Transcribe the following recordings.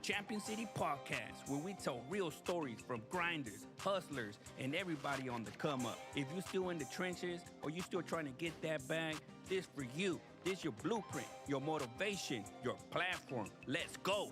Champion City Podcast, where we tell real stories from grinders, hustlers, and everybody on the come up. If you're still in the trenches or you're still trying to get that bag, this for you. This your blueprint, your motivation, your platform. Let's go.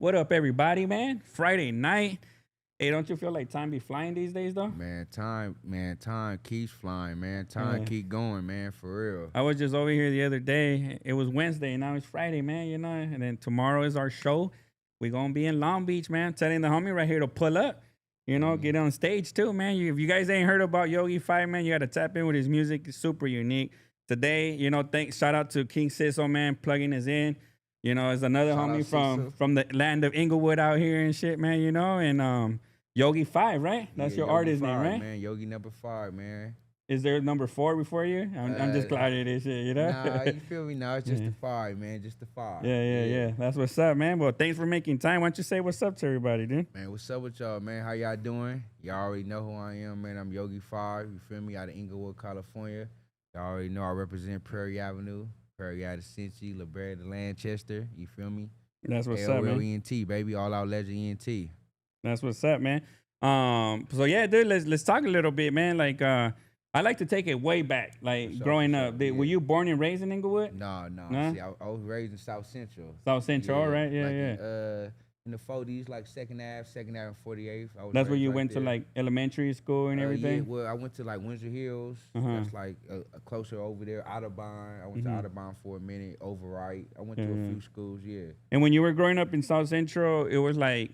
What up, everybody, man? Friday night. Hey, don't you feel like time be flying these days, though? Time keeps flying, man. Time keep going, man, for real. I was just over here the other day. It was Wednesday, and now it's Friday, man, you know? And then tomorrow is our show. We're going to be in Long Beach, man. Telling the homie right here to pull up, you know, get on stage, too, man. If you guys ain't heard about Yogie5, man, you got to tap in with his music. It's super unique. Today, you know, shout out to King Sizzle, man, plugging us in. You know, it's another Shout homie from the land of Inglewood out here and shit, man, you know? And Yogie5, right? That's your artist name, right? Man, Yogie number 5, man. Is there number 4 before you? I'm just clouded this shit, you know? Nah, you feel me? Nah, it's just the 5, man. Just the 5. Yeah. That's what's up, man. Well, thanks for making time. Why don't you say what's up to everybody, dude? Man, what's up with y'all, man? How y'all doing? Y'all already know who I am, man. I'm Yogie5, you feel me? Out of Inglewood, California. Y'all already know I represent Prairie Avenue, Prairie out of Cincy, La Brea to Lancaster, you feel me? That's what's up, man. ENT, baby, all out legend ENT. That's what's up, man. So yeah, dude, let's talk a little bit, man. Like, I like to take it way back, like sure, growing for sure, up. Were yeah. you born and raised in Inglewood? No, no. No, See, I was raised in South Central. South Central. All Yeah, right, yeah, like yeah. in the 40s, like Second Ave, and 48th. I was That's where raised you right went to there. like elementary school and Yeah, everything. well, I went to like Windsor Hills. Uh-huh. That's like a closer over there. Audubon. I went to Mhm. Audubon for a minute. Overright. I went Yeah, to a yeah. few schools. Yeah. And when you were growing up in South Central, it was like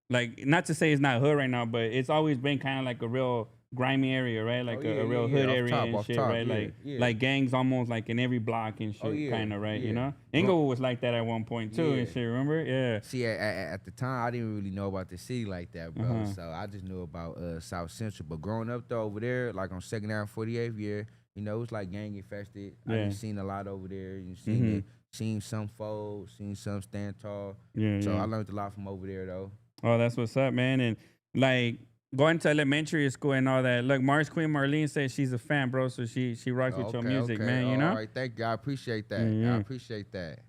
not to say it's not hood right now, but it's always been kind of like a real grimy area, right? Like Oh yeah, a yeah, real yeah. hood area and Off shit, top. right? Yeah, yeah. Like gangs almost like in every block and Oh shit, yeah, kind of, right? You yeah. know, Inglewood was like that at one point too and Yeah. shit. Remember? Yeah. See, at the time, I didn't really know about the city like that, bro. Uh-huh. So I just knew about South Central. But growing up though over there, like on Second Ave, 48th, yeah, you know, it was like gang infested. I Yeah. done seen a lot over there. You Mhm. seen some fold, seen some stand tall. Yeah, So yeah. I learned a lot from over there though. Oh, that's what's up, man. And like going to elementary school and all that. Look, Mars Queen Marlene says she's a fan, bro. So she rocks with your music, man. Oh, You all know. right, thank you. I appreciate that. Yeah, yeah. I appreciate that.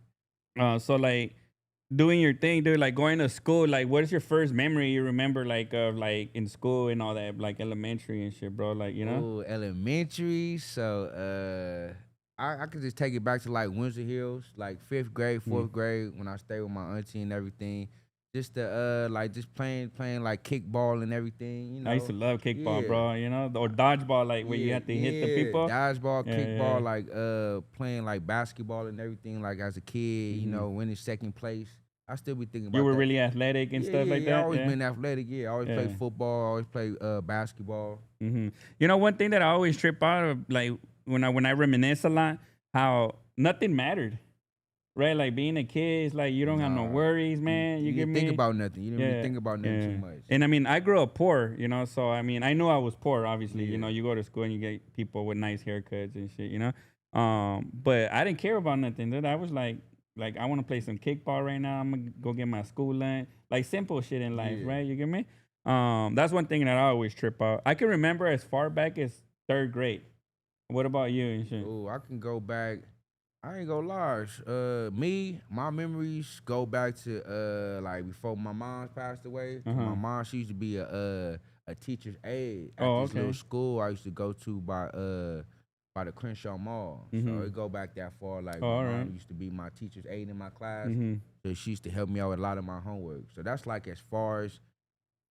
So like doing your thing, dude, like going to school, like what is your first memory you remember like of like in school and all that, like elementary and shit, bro? Like, you know? Oh, elementary. So I could just take it back to like Windsor Hills, like 5th grade, 4th grade, when I stayed with my auntie and everything. Just to like just playing like kickball and everything, you know. I used to love kickball, Yeah. bro, you know? Or dodgeball, like where you Yeah, have to hit the people. dodgeball, Yeah, kickball, yeah. like playing like basketball and everything. Like as a kid, you Mhm. know, winning second place. I still be thinking about You were that. really athletic and stuff like I that. always Yeah. been athletic. Yeah, I always played Yeah. football. Always played basketball. Hmm. You know, one thing that I always trip out of, like when I reminisce a lot, how nothing mattered, right? Like being a kid, it's like you don't have no Nah, worries, man. You get didn't me? think about nothing. You didn't really think about nothing too much. And I mean, I grew up poor, you know, so I mean, I knew I was poor, obviously. You Yeah. know, you go to school and you get people with nice haircuts and shit, you know. But I didn't care about nothing, dude. I was like I want to play some kickball right now. I'm gonna go get my school lunch, like simple shit in life, Yeah. right? You get me? That's one thing that I always trip out. I can remember as far back as 3rd grade. What about you and shit? Oh, I can go back. I ain't gonna lie. My memories go back to like before my mom passed away. 'Cause Uh-huh. my mom, she used to be a teacher's aide at Oh, this okay. little school I used to go to by the Crenshaw Mall. So Mhm. it go back that far. Like Oh, my all mom right. used to be my teacher's aide in my class. Mhm. So she used to help me out with a lot of my homework. So that's like as far as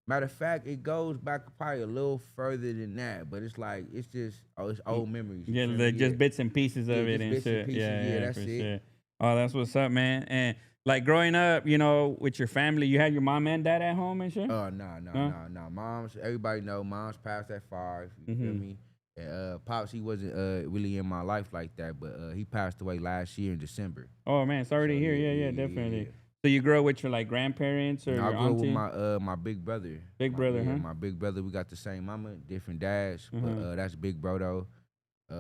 matter of fact, it goes back probably a little further than that. But it's like it's just it's old memories. You Yeah, feel me? just bits and pieces of Yeah, it just and bits and shit. pieces. Yeah, that's for it. sure. Oh, that's what's up, man. And like growing up, you know, with your family, you had your mom and dad at home and shit. Nah. Everybody know mom's passed at 5. You feel Mhm. me? And, Pops, he wasn't really in my life like that, but he passed away last year in December. Oh man, sorry to So, hear. yeah, Yeah, yeah, yeah, definitely. yeah. So you grew up with your like grandparents or No, I your grew up with auntie? my big brother. Big brother, huh? My big brother. We got the same mama, different dads, but Uh-huh. that's big bro though.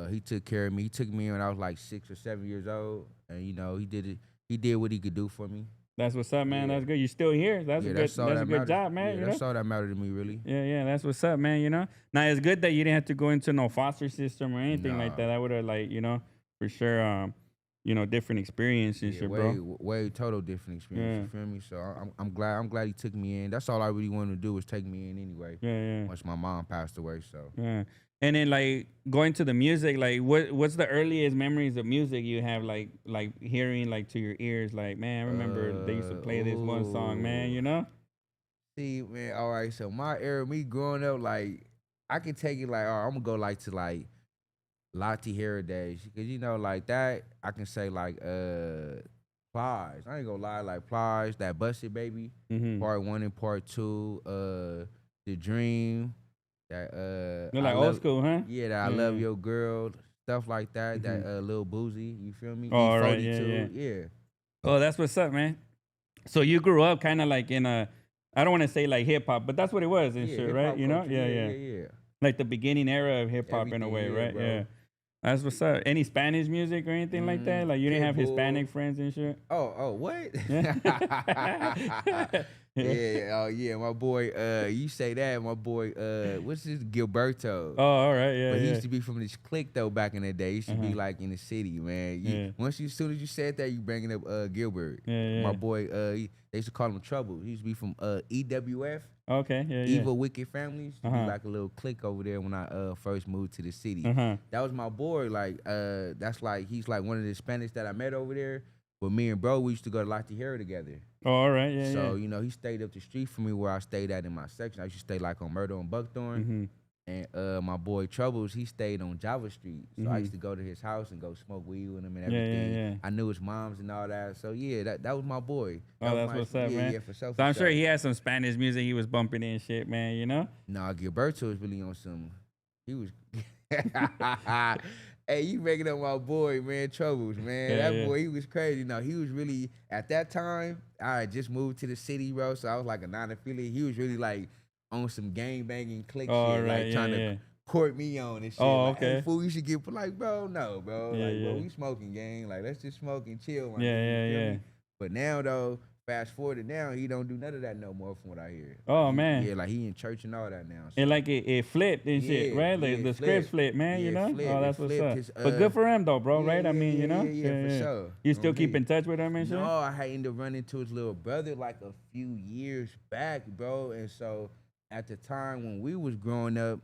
He took care of me. He took me when I was like 6 or 7 years old, and you know he did it. He did what he could do for me. That's what's up, man. Yeah. That's good. You still here? That's Yeah, a good. that's all That's that a good matters. job, man. Yeah, You that's know. all that mattered to me, really. Yeah, that's what's up, man. You know. Now it's good that you didn't have to go into no foster system or anything like Nah. that. I would have like, you know, for sure. Different experiences, Yeah, shit, bro. way total different experience. You feel me? So I'm glad he took me in. That's all I really wanted to do was take me in anyway. Yeah. Once my mom passed away, so Yeah. And then like going to the music, like what's the earliest memories of music you have like hearing like to your ears, like, man, I remember they used to play this one song, man, you know? see, man. All right, so my era, me growing up, like I can take it like, all right, I'm gonna go like to like Lottie Heritage, because you know like that I can say like Plies. I ain't gonna lie, like Plies, that Busted Baby, Mm-hmm. part 1 and part 2, The Dream, that They're I like old love, school, huh? yeah, that I love your girl, stuff like that. Mhm. That Lil Boozy, you feel me? Oh, all right, E42, yeah. yeah. Oh, that's what's up, man. So you grew up kind of like in a, I don't want to say like hip hop, but that's what it was and Yeah, shit, hip right? hop You know? culture, Yeah. Like the beginning era of hip hop in a Everything, way, yeah, right? bro. Yeah. That's what's up. Any Spanish music or anything like that? Like you didn't have Pitbull. Hispanic friends and shit? Oh, what? Yeah. Yeah, oh yeah, my boy. You say that, my boy. What's his Gilberto? Oh, all right, yeah. But he yeah. used to be from this clique though back in the day. He used to be Uh-huh. like in the city, man. Yeah. As soon as you said that, you bringing up Gilbert. Yeah. My boy. They used to call him Trouble. He used to be from EWF. Okay, yeah, yeah. Evil Wicked Families. We like a little clique over there when I first moved to the city. That was my boy. Like that's like he's like one of the Spanish that I met over there. But me and bro, we used to go to La Tijera together. Oh, all right, yeah, So, yeah. you know, he stayed up the street from me where I stayed at in my section. I used to stay like on Myrtle and Buckthorn. And my boy Troubles, he stayed on Java Street. So I used to go to his house and go smoke weed with him and everything. Yeah. I knew his moms and all that. So yeah, that was my boy. Oh, that's what's up, man. Yeah, for sure. So I'm sure he had some Spanish music he was bumping in shit, man, you know? Nah, Gilberto was really on some. He was. Hey, you making up my boy, man, Troubles, man. That boy, he was crazy. No, he was really, at that time, I had just moved to the city, bro, so I was like a non-affiliate. He was really like on some gang banging click shit, like trying to court me on and shit. Oh, like, okay. Hey, fool, you should get, like, bro, no, bro. Yeah, like, bro, we smoking, gang. Like, let's just smoke and chill. Yeah. But now, though, fast forward to now, he don't do none of that no more from what I hear. Oh, man. Yeah, like he in church and all that now. So. And like it flipped and shit, right? Like the script flipped, man, you know? Oh, that's what's up. But good for him though, bro, right? I mean, you know? Yeah, for sure. You still keep in touch with him and shit? No, I had ended up running into his little brother like a few years back, bro. And so at the time when we was growing up,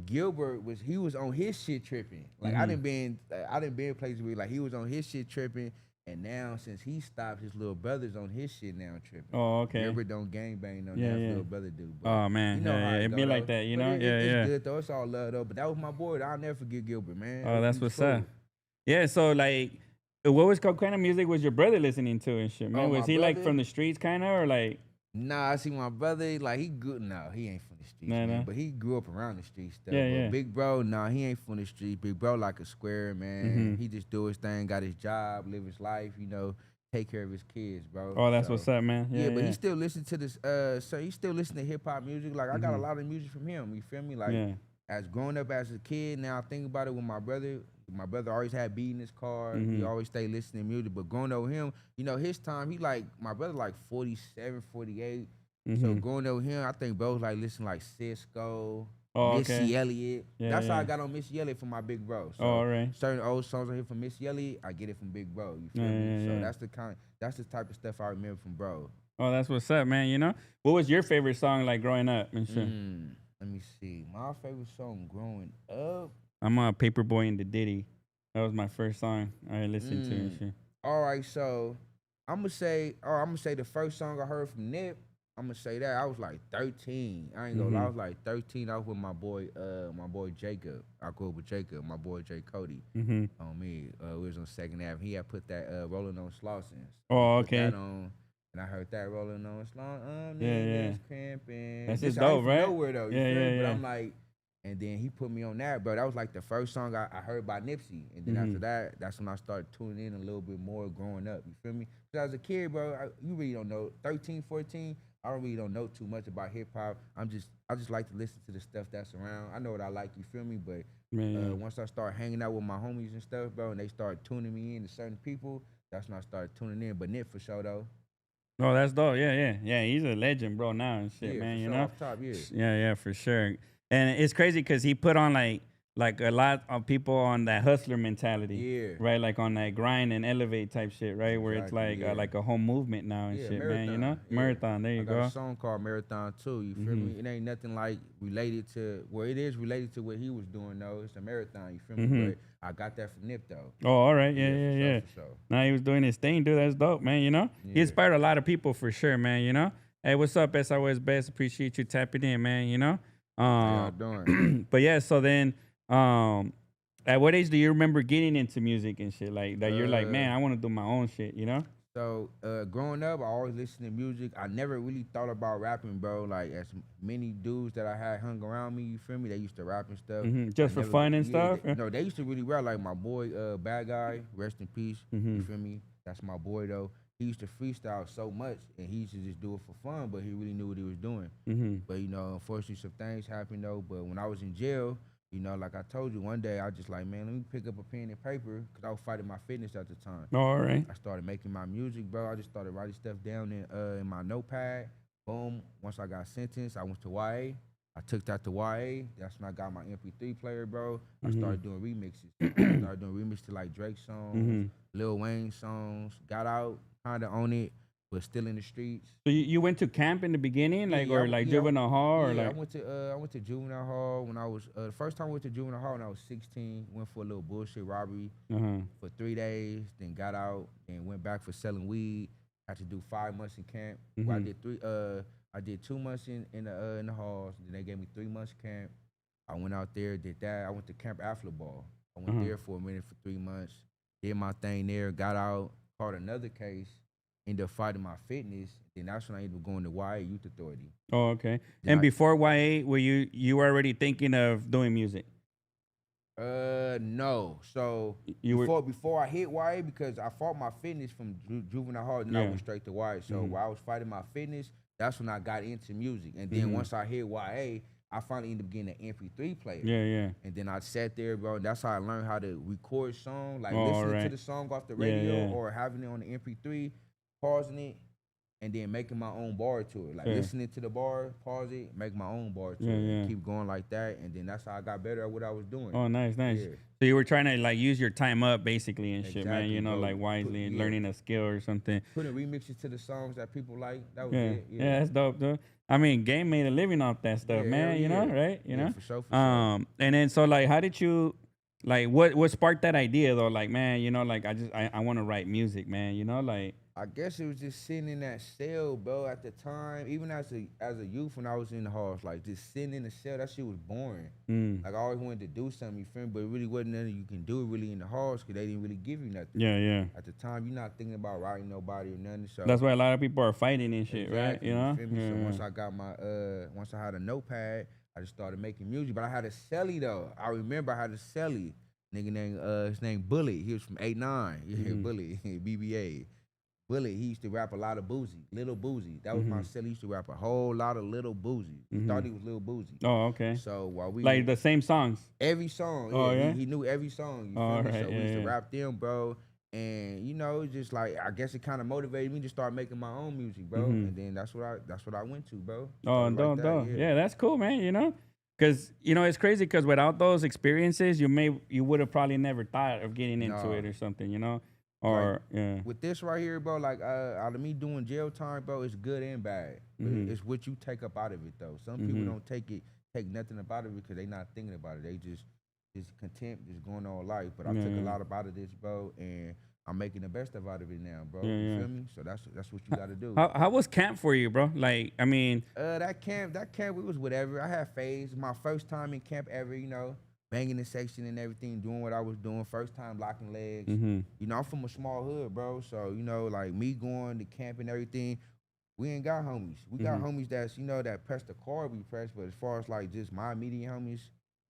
Gilbert was on his shit tripping. Like I didn't been places where like he was on his shit tripping. And now, since he stopped, his little brother's on his shit now tripping. Oh, okay. Gilbert don't gangbang no that little brother do. But oh, man. You know how it'd be like that, you know? It's good, though. It's all love, though. But that was my boy. I'll never forget Gilbert, man. Oh, that's what's up. Yeah, so, like, what kind of music was your brother listening to and shit, man? Was he, like, from the streets kind of, or, like? Nah, I see my brother, like, he good. No, he ain't from the streets, man. But he grew up around the streets, stuff. But Big bro, nah, he ain't from the streets. Big bro like a square, man. He just do his thing, got his job, live his life, you know. Take care of his kids, bro. Oh, that's what's up, man. Yeah, but he still listen to this. So he still listen to hip hop music. Like I got a lot of music from him. You feel me? Like as growing up as a kid, now I think about it with my brother. My brother always had beat in his car. He always stay listening to music. But growing up with him, you know, his time, he like my brother like 47, 48. So growing up with him, I think bro was like listening like Cisco. Missy Elliott. That's how I got on Missy Elliott from my big bro. So all right. Certain old songs I hear from Missy Elliott, I get it from big bro. You feel me? So that's the type of stuff I remember from bro. Oh, that's what's up, man. You know, what was your favorite song like growing up and shit? Let me see. My favorite song growing up. I'm a Paperboy and the Diddy. That was my first song I listened to and shit. All right, so I'm gonna say the first song I heard from Nip. I'm gonna say that I was like 13. I ain't gonna lie, I was like 13. I was with my boy Jacob. I grew up with Jacob, my boy Jay Cody. On me, we was on Second Ave. He had put that Rolling on Slauson. Oh, okay. That on, and I heard that Rolling on Slauson. Yeah. Cramping. That's just dope, right? Nowhere though. But I'm like, and then he put me on that, bro. That was like the first song I heard by Nipsey. And then after that, that's when I started tuning in a little bit more growing up. You feel me? Because as a kid, bro, you really don't know. 13, 14. I really don't know too much about hip hop. I just like to listen to the stuff that's around. I know what I like, you feel me? But once I start hanging out with my homies and stuff, bro, and they start tuning me in to certain people, that's when I started tuning in. But Nip for sure though. Oh, that's dope. Yeah. He's a legend, bro. Now and shit, man. You know. Off top, Yeah, for sure. And it's crazy because he put on like a lot of people on that hustler mentality, right? Like on that grind and elevate type shit, right? Where it's like a whole movement now and shit, marathon, man. You know, marathon. There you go. I got a song called Marathon too. You feel me? It ain't nothing like related to. Well, it is related to what he was doing though. It's a marathon. You feel me? But I got that from Nip though. Oh, all right. Yeah. For sure. Now he was doing his thing, dude. That's dope, man. You know, he inspired a lot of people for sure, man. You know. Hey, what's up, SOS Best? Appreciate you tapping in, man. You know. How y'all doing? But yeah, so then, at what age do you remember getting into music and shit like that? You're like, man, I want to do my own shit, you know? So growing up, I always listened to music. I never really thought about rapping, bro. Like as many dudes that I had hung around me, you feel me? They used to rap and stuff. Just for fun and stuff. No, they used to really rap. Like my boy, Bad Guy, rest in peace. You feel me? That's my boy though. He used to freestyle so much, and he used to just do it for fun, but he really knew what he was doing. But, you know, unfortunately, some things happened, though. But when I was in jail, you know, like I told you, one day I just like, man, let me pick up a pen and paper, because I was fighting my fitness at the time. All right. I started making my music, bro. I just started writing stuff down in my notepad. Boom. Once I got sentenced, I went to YA. I took that to YA. That's when I got my MP3 player, bro. I started doing remixes. I started doing remixes to like Drake songs, Lil Wayne songs. Got out, kind of on it. but still in the streets. So you went to camp in the beginning, like, or like Yeah, juvenile hall, or yeah. like? I went to juvenile hall when I was the first time I went to juvenile hall when I was 16. Went for a little bullshit robbery Uh-huh. for 3 days, then got out and went back for selling weed. Had to do 5 months in camp. Well, I did 2 months in the halls. Then they gave me 3 months camp. I went out there, did that. I went to Camp Afflerball. I went there for a minute for 3 months. Did my thing there. Got out. Caught another case. Ended up fighting my fitness. Then that's when I ended up going to YA Youth Authority. Oh, okay. Then And before YA, were you were already thinking of doing music? No. So You were. before I hit YA, because I fought my fitness from juvenile hall, and I went straight to YA. So while I was fighting my fitness, that's when I got into music. And then once I hit YA, I finally ended up getting an MP3 player. Yeah, yeah. And then I sat there, bro. And that's how I learned how to record songs, like Oh, listening to the song off the radio yeah. or having it on the MP3, pausing it, and then making my own bar to it. Like listening to the bar, pause it, make my own bar to it. And keep going like that. And then that's how I got better at what I was doing. Oh, nice. Yeah. So you were trying to like use your time up basically and shit, man. You know, bro. like wisely and learning a skill or something. Putting remixes to the songs that people like. That was Yeah. it. Yeah, that's dope, dude. I mean, Game made a living off that stuff, man. You know, right? You know. For sure. And then so like, how did you, like, what sparked that idea though? Like, man, you know, like I want to write music, man. You know, like. I guess it was just sitting in that cell, bro. At the time, even as a youth, when I was in the halls, like just sitting in the cell, that shit was boring. Like I always wanted to do something, you feel me? But it really wasn't nothing you can do really in the halls because they didn't really give you nothing. Yeah, yeah. At the time, you're not thinking about writing nobody or nothing. So that's why a lot of people are fighting and shit, right? You know. You feel me? So once I got my once I had a notepad, I just started making music. But I had a celly though. I remember I had a celly. Nigga named his name Bullet. He was from 8-9. Yeah, Bullet, BBA. Bullet, he used to rap a lot of Boozy, Little Boozy. That was my celly. He used to rap a whole lot of Little Boozy. He thought he was Little Boozy. Oh, okay. So while we like the same songs. Every song. Oh, yeah? He knew every song. You feel me? So we used to rap them, bro. And you know, just like I guess it kind of motivated me to start making my own music, bro. And then that's what I went to, bro. Oh, dope. Yeah, that's cool, man. You know, because you know it's crazy. Because without those experiences, you would have probably never thought of getting into it or something. You know. Or like, with this right here, bro, like out of me doing jail time, bro, it's good and bad. It's what you take up out of it, though. Some people don't take nothing about it because they not thinking about it. They just content, just going on life. But I took a lot out of this, bro, and I'm making the best of out of it now, bro. You feel me? So that's what you got to do. How was camp for you, bro? Like, I mean, that camp, it was whatever. I had phase. My first time in camp ever, you know. Banging the section and everything, doing what I was doing. First time locking legs. You know, I'm from a small hood, bro. So, you know, like me going to camp and everything, we ain't got homies. We got homies that's, you know, that press the card we press. But as far as like just my immediate homies,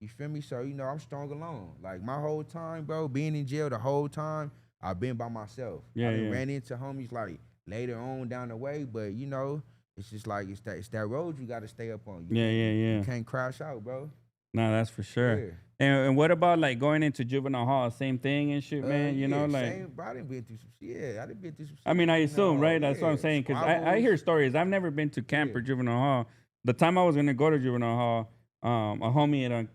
you feel me? So, you know, I'm strong alone. Like my whole time, bro, being in jail the whole time, I've been by myself. I ran into homies like later on down the way, but you know, it's just like it's that road you got to stay up on. You can't crash out, bro. No, that's for sure. Yeah. And what about like going into juvenile hall? Same thing and shit, man. You know, like same, bro, I didn't been through some shit. Yeah, I didn't been through some shit. I mean, I assume, right? That's what I'm saying. Because I hear stories. I've never been to camp or juvenile hall. The time I was gonna go to juvenile hall, a homie had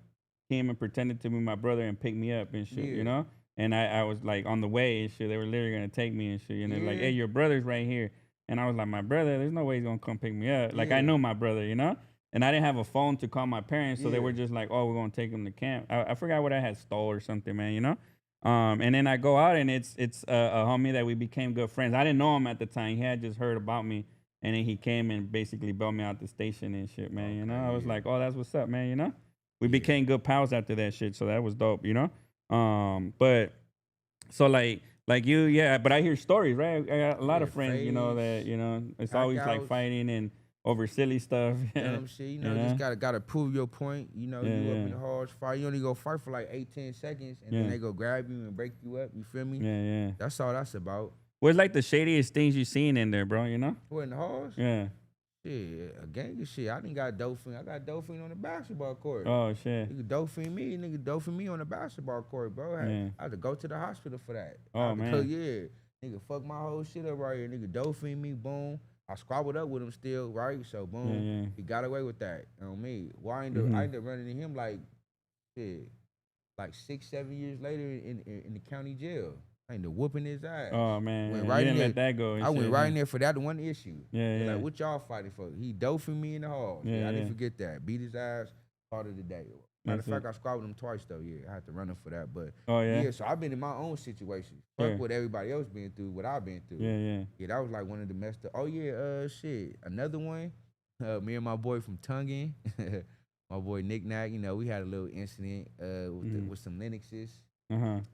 came and pretended to be my brother and picked me up and shit. You know, and I was like on the way and shit. They were literally gonna take me and shit. And they're like, "Hey, your brother's right here." And I was like, "My brother? There's no way he's gonna come pick me up." Like I know my brother, you know. And I didn't have a phone to call my parents, so they were just like, "Oh, we're gonna take him to camp." I forgot what I had stole or something, man. You know. And then I go out, and it's a homie that we became good friends. I didn't know him at the time. He had just heard about me, and then he came and basically bailed me out the station and shit, man. You know. I was like, "Oh, that's what's up, man." You know. We became good pals after that shit, so that was dope. You know. But so like you, but I hear stories, right? I got a lot of friends, you know, that it's always like fighting and over silly stuff. Dumb shit, you know, just gotta prove your point. You know, you up in the hard fight. You only go fight for like 8-10 seconds, and then they go grab you and break you up. You feel me? Yeah. That's all that's about. What's like the shadiest things you seen in there, bro? You know? What, in the halls? Yeah. Shit, a gang of shit. I done got Dolphin. I got Dolphin on the basketball court. Oh shit. Nigga Dolphin me on the basketball court, bro. I had to go to the hospital for that. Oh man. Nigga, fuck my whole shit up right here. Nigga Dolphin me, boom. I squabbled up with him still, right? So boom, he got away with that on me. Well, I ended up running into him like 6-7 years later in the county jail. I ended up whooping his ass. Oh man, Went you right in didn't there. let that go. And I went shit, right huh? in there for that one issue. Yeah, They're yeah. like, what y'all fighting for? He doping me in the halls. Yeah, Yeah, I yeah. didn't forget that. Beat his ass. Part of the day. Matter of That's fact, I squatted him twice though. Yeah, I had to run him for that. But Oh yeah. yeah, so I've been in my own situation. Sure. Fuck what everybody else been through, what I've been through. Yeah, yeah. Yeah, that was like one of the messed up. Oh yeah, shit. Another one. Me and my boy from Tongan, my boy Nick Nack, you know, we had a little incident with some Linuxes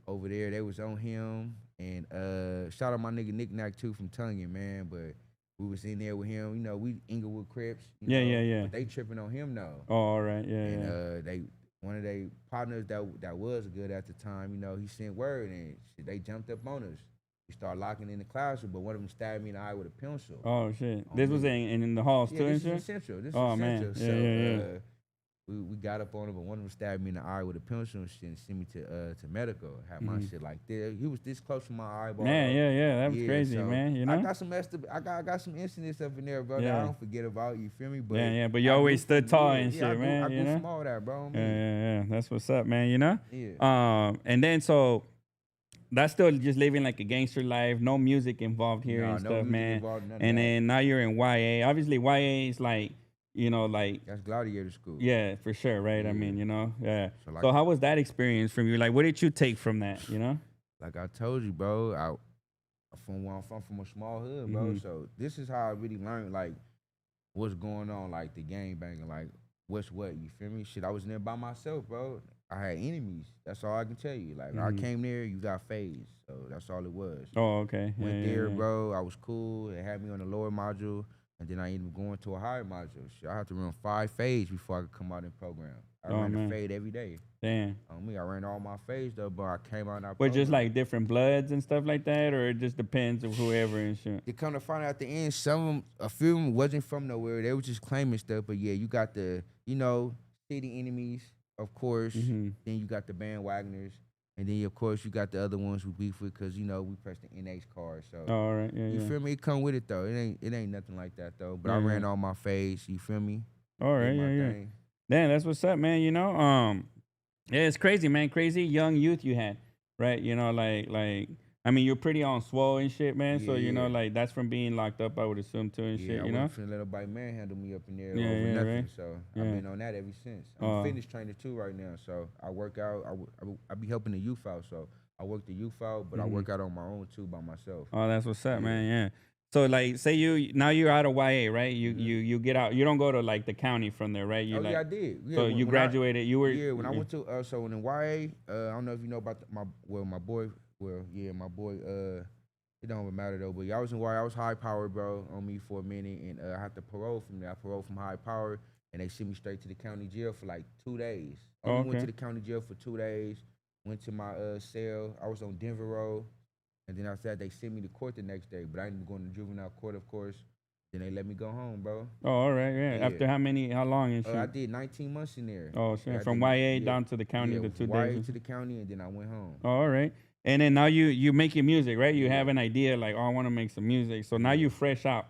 over there. They was on him. And shout out my nigga Nick Nack too from Tongan, man. But we was in there with him. You know, we Inglewood Crips. You know, Yeah. But they tripping on him though. Oh, all right. Yeah, And they one of their partners that was good at the time, you know, he sent word and shit, they jumped up on us. We started locking in the classroom, but one of them stabbed me in the eye with a pencil. Oh shit. This was in the halls too, this and is shit. essential. This Oh is man. essential. Yeah. We got up on him, but one of them stabbed me in the eye with a pencil and shit and sent me to medical. Had my shit like there. He was this close to my eyeball. Man, yeah. That was crazy, so man. You know. I got some I got some incidents up in there, bro. That I don't forget about. You feel me? But yeah. But you always stood tall and shit, man. I you grew know. from all that, bro. Yeah. That's what's up, man. You know. Yeah. And then so that's still just living like a gangster life, no music involved here and stuff, man. And then now you're in YA. Obviously, YA is like, you know, like that's Gladiator School. Yeah, for sure, right? I mean, you know, yeah. So, so how was that experience from you? Like, what did you take from that? You know, like I told you, bro. I'm from a small hood, bro. So this is how I really learned like what's going on, like the gang banging, like what's what. You feel me? Shit, I was in there by myself, bro. I had enemies. That's all I can tell you. Like I came there, you got phased. So that's all it was. Oh, okay. Went there, bro. I was cool. It had me on the lower module. And then I ended up going to a higher module. Shit, I had to run 5 fades before I could come out in program. I ran a fade every day. Damn. On me, I ran all my fades though, but I came out in that But just like different bloods and stuff like that, or it just depends of whoever and shit? They come to find out at the end, a few of them wasn't from nowhere. They were just claiming stuff. But yeah, you got the, you know, city enemies, of course. Then you got the bandwagoners. And then, of course, you got the other ones who beef with because, you know, we press the NH card. So, all right, you feel me? It come with it, though. It ain't nothing like that, though. But I ran all my fades. You feel me? All right, thing. Damn, that's what's up, man. You know, yeah, it's crazy, man. Crazy young youth you had, right? You know, like I mean, you're pretty on swole and shit, man. So, you know, like, that's from being locked up, I would assume, too, and shit, you know? I wasn't finna let nobody manhandle me up in there over nothing. Right? So, I've been on that ever since. I'm a fitness trainer, too, right now. So, I work out. I be helping the youth out. So, I work the youth out, but I work out on my own, too, by myself. Oh, that's what's up, man, yeah. So, like, say now you're out of YA, right? You get out. You don't go to, like, the county from there, right? You I did. Yeah, so, you graduated. When I went to, so in YA, I don't know if you know about my boy, my boy, it don't even matter though, but I was in YA, I was high power, bro, on me for a minute, and I had to parole from there. I paroled from high power, and they sent me straight to the county jail for like 2 days. I went to the county jail for 2 days, went to my cell. I was on Denver Road, and then after that, they sent me to court the next day, but I ended up going to juvenile court, of course. Then they let me go home, bro. Oh, all right, yeah. After how long and shit? I did 19 months in there. Oh, shit. Yeah, from YA down to the county, the 2 days. YA to the county, and then I went home. Oh, all right. And then now you making music, right? You have an idea, like, oh, I want to make some music. So now you fresh out.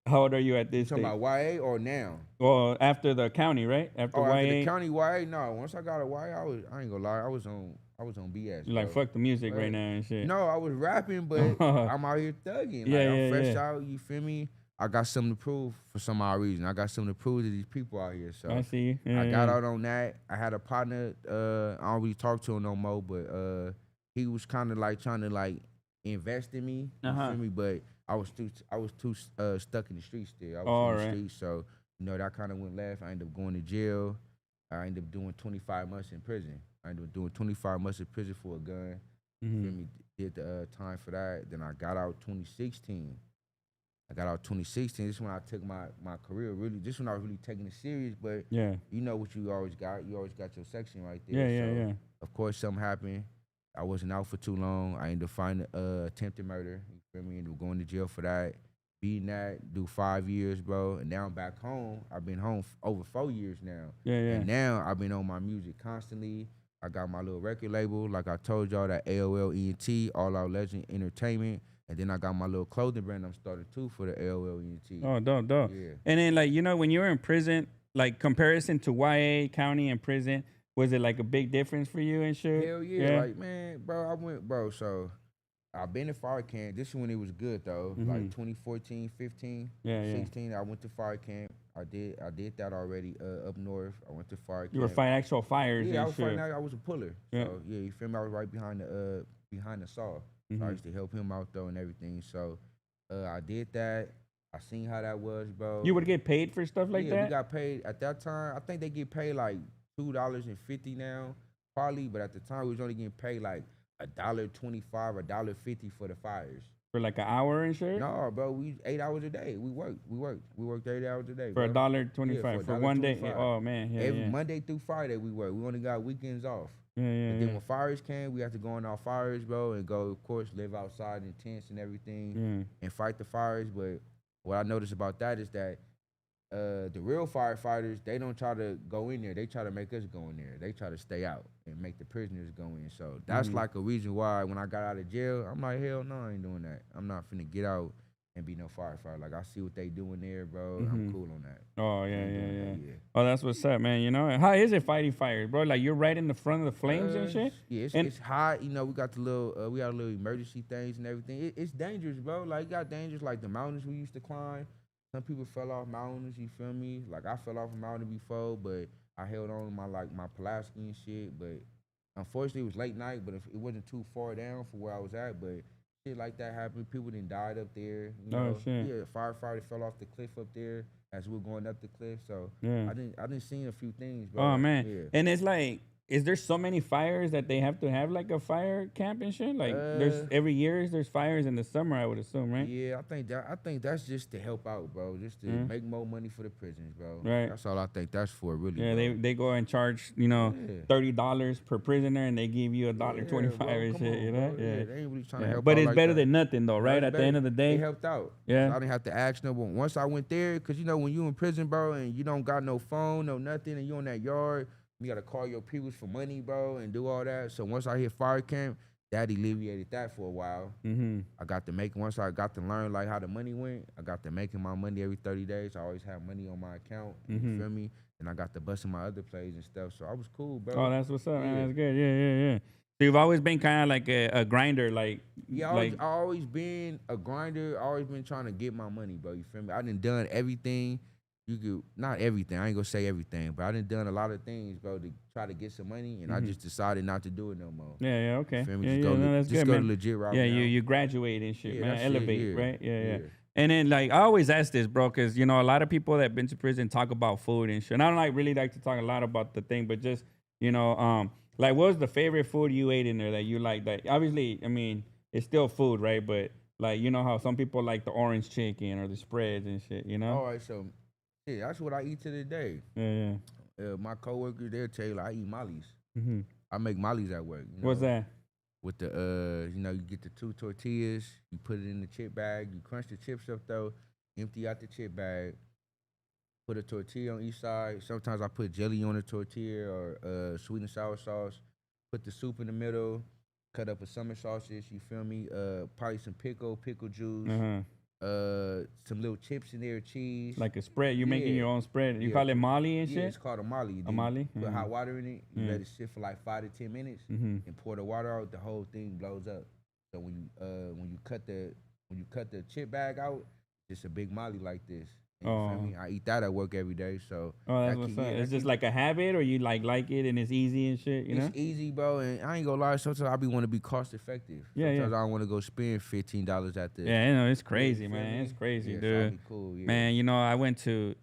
How old are you at this stage? Talking about YA or now? Well, after the county, right? After YA. After the county YA? No, once I got a YA, I ain't gonna lie, I was on BS. You're like, fuck the music right now and shit. No, I was rapping, but I'm out here thugging. Like, I'm fresh out, you feel me? I got something to prove for some odd reason. I got something to prove to these people out here. So I see. I got out on that. I had a partner, I don't really talk to him no more, but he was kind of like trying to like invest in me. You feel me? But I was too stuck in the streets still. I was in the streets, so you know that kind of went left. I ended up going to jail. I ended up doing 25 months in prison. I ended up doing 25 months in prison for a gun. You feel me? Did the time for that. Then I got out 2016. This is when I took my career really. This is when I was really taking it serious. But you know what you always got. You always got your section right there. Yeah. Of course, something happened. I wasn't out for too long. I ended up finding attempted murder. You feel me? Ended up going to jail for that. Beating that, do 5 years, bro. And now I'm back home. I've been home over 4 years now. And now I've been on my music constantly. I got my little record label, like I told y'all, that AOL ENT, All Out Legend Entertainment. And then I got my little clothing brand I'm started too for the AOL ENT. Oh, dope. Yeah. And then, like, you know, when you were in prison, like, comparison to YA, county, and prison, was it like a big difference for you and shit? Hell yeah. Like, man, bro, so I've been to fire camp. This is when it was good though, like 2014, 15, 16. I went to fire camp. I did that already up north. I went to fire camp. You were fighting actual fires. Yeah, and I was shit. fighting. I was a puller. So yeah, you feel me? I was right behind the saw. So I used to help him out though and everything. So I did that. I seen how that was, bro. You would get paid for stuff like that? Yeah, we got paid at that time. I think they get paid like $2.50 now, probably. But at the time, we was only getting paid like $1.25, $1.50 for the fires. For like an hour and shit? No, bro, we 8 hours a day. We worked 8 hours a day. For bro. $1.25 for one day. Oh man, Every Monday through Friday we work. We only got weekends off. And then when fires came, we had to go on our fires, bro, and go, of course, live outside in tents and everything and fight the fires. But what I noticed about that is that the real firefighters, they don't try to go in there. They try to make us go in there. They try to stay out and make the prisoners go in. So that's like a reason why when I got out of jail, I'm like, hell no, I ain't doing that. I'm not finna get out and be no firefighter. Like, I see what they doing there, bro. I'm cool on that. Oh, yeah. Oh, that's what's up, man. You know, how is it fighting fires, bro? Like, you're right in the front of the flames and shit? Yeah, it's hot. You know, we got the little, we got a little emergency things and everything. It's dangerous, bro. Like, you got dangers like the mountains we used to climb. Some people fell off mountains, you feel me? Like, I fell off a mountain before, but I held on to my Pulaski and shit. But unfortunately, it was late night, but it wasn't too far down from where I was at. But shit like that happened. People done died up there. You know? Shit. Yeah, a firefighter fell off the cliff up there as we were going up the cliff. So I didn't see a few things, bro. Oh man. Yeah. And it's like, is there so many fires that they have to have like a fire camp and shit? Like there's every year there's fires in the summer, I would assume, right? Yeah, I think that's just to help out, bro. Just to make more money for the prisons, bro. Right. That's all I think that's for, really. Yeah, bro. they go and charge, you know, $30 per prisoner, and they give you $1.25 and shit, you know? Bro. Yeah, they ain't really trying to help but out it's like better that. than nothing, though, right? That's At the better. end of the day, It helped out. Yeah. So I didn't have to ask no one. Once I went there, because, you know, when you in prison, bro, and you don't got no phone, no nothing, and you on that yard, you got to call your peoples for money, bro, and do all that. So once I hit fire camp, that alleviated that for a while. I got to make, once I got to learn, like, how the money went, I got to making my money every 30 days. I always have money on my account, you feel me? And I got to busting my other plays and stuff. So I was cool, bro. Oh, that's what's up, man. That's good. Yeah. So you've always been kind of like a grinder, like... Yeah, I always been a grinder. I always been trying to get my money, bro. You feel me? I done everything. You could, not everything, I ain't gonna say everything, but I done a lot of things, bro, to try to get some money, and I just decided not to do it no more. Yeah, okay. You feel me? That's just good, go man. the legit route. Yeah, now. you graduate and shit, man. Elevate, it, right? Yeah. And then, like, I always ask this, bro, because, you know, a lot of people that been to prison talk about food and shit. And I don't really like to talk a lot about the thing, but just, you know, like, what was the favorite food you ate in there that you like? That obviously, I mean, it's still food, right? But, like, you know how some people like the orange chicken or the spreads and shit, you know? All right, so... yeah, that's what I eat to this day. Yeah. My coworkers, they'll tell you, like, I eat mollies. I make mollies at work. You know, What's that? With the, you know, you get the 2 tortillas, you put it in the chip bag, you crunch the chips up, though, empty out the chip bag, put a tortilla on each side. Sometimes I put jelly on the tortilla or sweet and sour sauce, put the soup in the middle, cut up a summer sausage, you feel me? Probably some pickle juice. Some little chips in there, cheese. Like a spread. You're making your own spread. You call it molly and shit? Yeah, it's called a molly. A molly? Put hot water in it. You let it sit for like 5 to 10 minutes, and pour the water out. The whole thing blows up. So when you cut the chip bag out, it's a big molly like this. You feel me? I eat that at work every day. So that's what's up. It's just like a habit, or you like it and it's easy and shit. You know, it's easy, bro. And I ain't gonna lie. Sometimes I be want to be cost effective. Sometimes I don't want to go spend $15 at the. Yeah, you know, it's crazy, man. It's crazy, dude. So cool, man, you know, I went to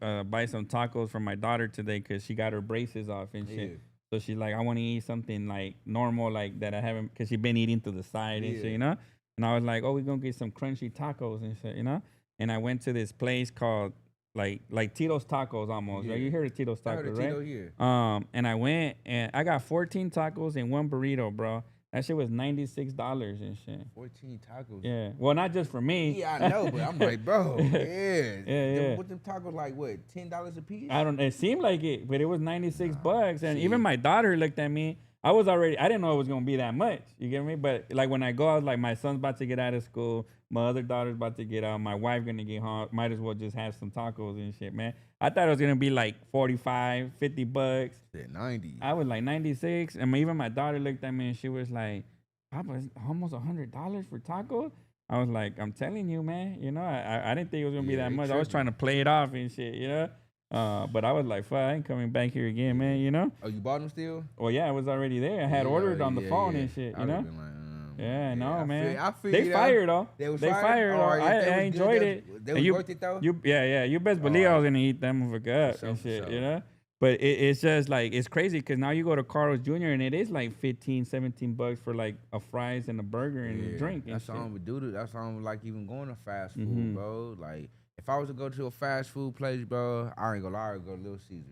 buy some tacos for my daughter today because she got her braces off and shit. So she's like, I want to eat something like normal, like that I haven't, because she's been eating to the side and shit, you know. And I was like, oh, we're gonna get some crunchy tacos and shit, you know. And I went to this place called like Tito's Tacos almost. Right? You heard of Tito's Tacos, I heard of right? Tito here. And I went and I got 14 tacos and 1 burrito, bro. That shit was $96 and shit. 14 tacos. Yeah. Well, not just for me. Yeah, I know, but I'm like, bro, yeah. What them tacos like? What, $10 a piece? I don't. It seemed like it, but it was $96, and even my daughter looked at me. I didn't know it was gonna be that much. You get me? But like when I go, I was like, my son's about to get out of school. My other daughter's about to get out. My wife gonna get home. Might as well just have some tacos and shit, man. I thought it was gonna be like $45, $50. Said 90. I was like 96, and even my daughter looked at me and she was like, Papa, almost $100 for tacos. I was like, I'm telling you, man. You know, I didn't think it was gonna be Yeah, that they much. I was trying tripping. to play it off and shit, you know. But I was like, fuck, I ain't coming back here again, man. You know. Oh, you bought them still? Well, yeah, I was already there. I had Yeah, ordered on the yeah, phone yeah. and shit, I you would have know. been like, Yeah, yeah. no, man. I feel They you though. fired though. They was They fired. fired though. Or if they I was good, enjoyed it. they And was worth it though. yeah, yeah. You best All believe I was right, gonna eat them motherfucker for up sure, and for shit, you sure. know. But it's just like it's crazy because now you go to Carl's Jr. and it is like 15, 17 bucks for like a fries and a burger and a Yeah, drink and that's shit. all I'm do. That's all I'm like even going to fast food, Mm-hmm. bro. Like if I was to go to a fast food place, bro, I ain't gonna lie, I'd go to Little Caesars.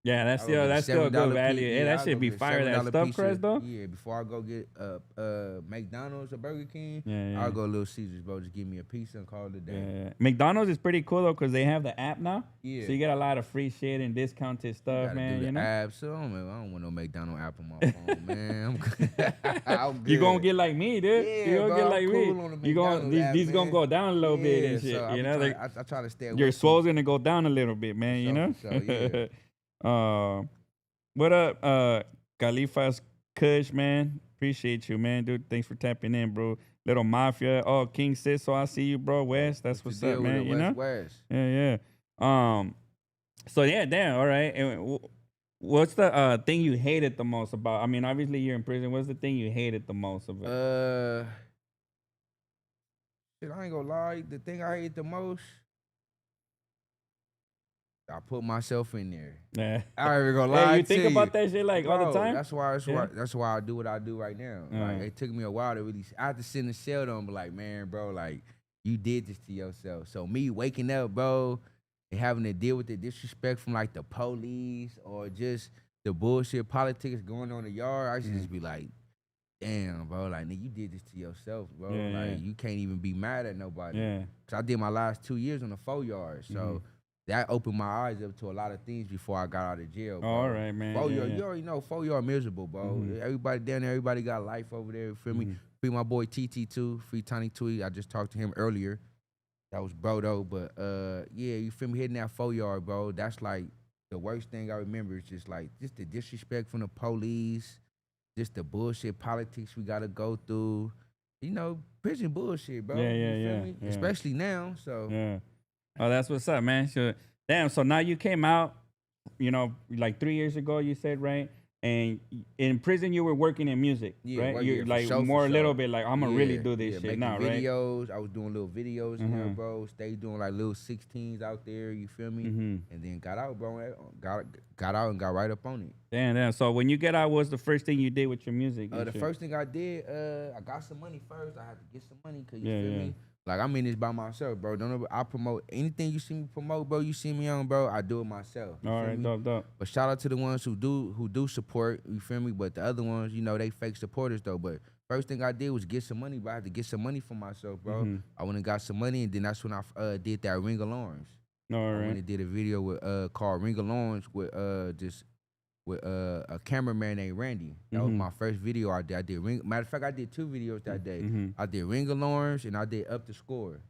Yeah, I go get a that's still a good $7 value. Hey, Yeah, that I should go be get a fire. That $7 stuffed pizza. crust though. Yeah, before I go get McDonald's or Burger King, Yeah, yeah. I'll go to Little Caesars, bro. Just give me a pizza and call it a day. Yeah. McDonald's is pretty cool though because they have the app now. Yeah. So you get a lot of free shit and discounted You stuff, gotta man. do You the know. app. So I don't want no McDonald's app on my phone, man. I'm good. I'm good. You gonna get like me, dude. Yeah, You gonna bro, get I'm like cool me. on the You gonna McDonald's app, these gonna man. go down a little bit and So shit. I You be know, trying, I try to stay away your from swole's gonna go down a little bit, man. You know. for sure, uh, what up, Khalifa's Kush, man? Appreciate you, man, dude. Thanks for tapping in, bro. Little Mafia. Oh, King Sis, so I see you, bro. West, that's What's what's the deal up, with man. it, You know. West? Yeah, yeah. So yeah, damn. All right. And what's the thing you hated the most about? I mean, obviously you're in prison. What's the thing you hated the most of it? Shit, I ain't gonna lie. The thing I hate the most, I put myself in there. Yeah. I ain't even gonna Hey, lie you to think you. about that shit like all the Bro, time? That's why I do what I do right now. Like it took me a while to really. I had to sit in the cell though and be like, man, bro, like you did this to yourself. So me waking up, bro, and having to deal with the disrespect from like the police or just the bullshit politics going on in the yard, I should just be like, damn, bro, like nigga, you did this to yourself, bro. Yeah, like yeah. you can't even be mad at nobody. Yeah. Cause I did my last 2 years on the 4 yard, so. That opened my eyes up to a lot of things before I got out of jail, bro. All right, man. 4 yard, Yeah. you already know 4 yard miserable, bro. Everybody down there, everybody got life over there. You feel me? Free my boy TT too. Free Tiny Tweet. I just talked to him earlier. That was bro though, but yeah, you feel me? Hitting that 4 yard, bro. That's like the worst thing I remember. Is just like just the disrespect from the police, just the bullshit politics we gotta go through. You know, prison bullshit, bro. Yeah, You yeah, feel yeah, me? yeah. Especially now. So Yeah. Oh, that's what's up, man. So, damn. So now you came out, you know, like 3 years ago. You said right, and in prison you were working in music, yeah, right? well, You're yeah, for like sure, for more a sure. little bit like I'm gonna really Yeah, do this yeah, shit making now, right? videos. I was doing little videos in there, bro. Stayed doing like little 16s out there. You feel me? And then got out, bro. Got out and got right up on it. Damn. So when you get out, what's the first thing you did with your music? and The shit? first thing I did, I got some money first. I had to get some money because you Yeah, feel yeah. me? Like I'm in this by myself, bro. I promote anything you see me promote, bro. You see me on, bro. I do it myself. You All feel right, me? dope. But shout out to the ones who do support. You feel me? But the other ones, you know, they fake supporters though. But first thing I did was get some money, bro. I had to get some money for myself, bro. I went and got some money, and then that's when I did that Ring Alarms. All I went right. and did a video with called Ring Alarms with a cameraman named Randy. That was my first video I did. Matter of fact, I did 2 videos that day. I did Ring Alarms and I did Up the Score.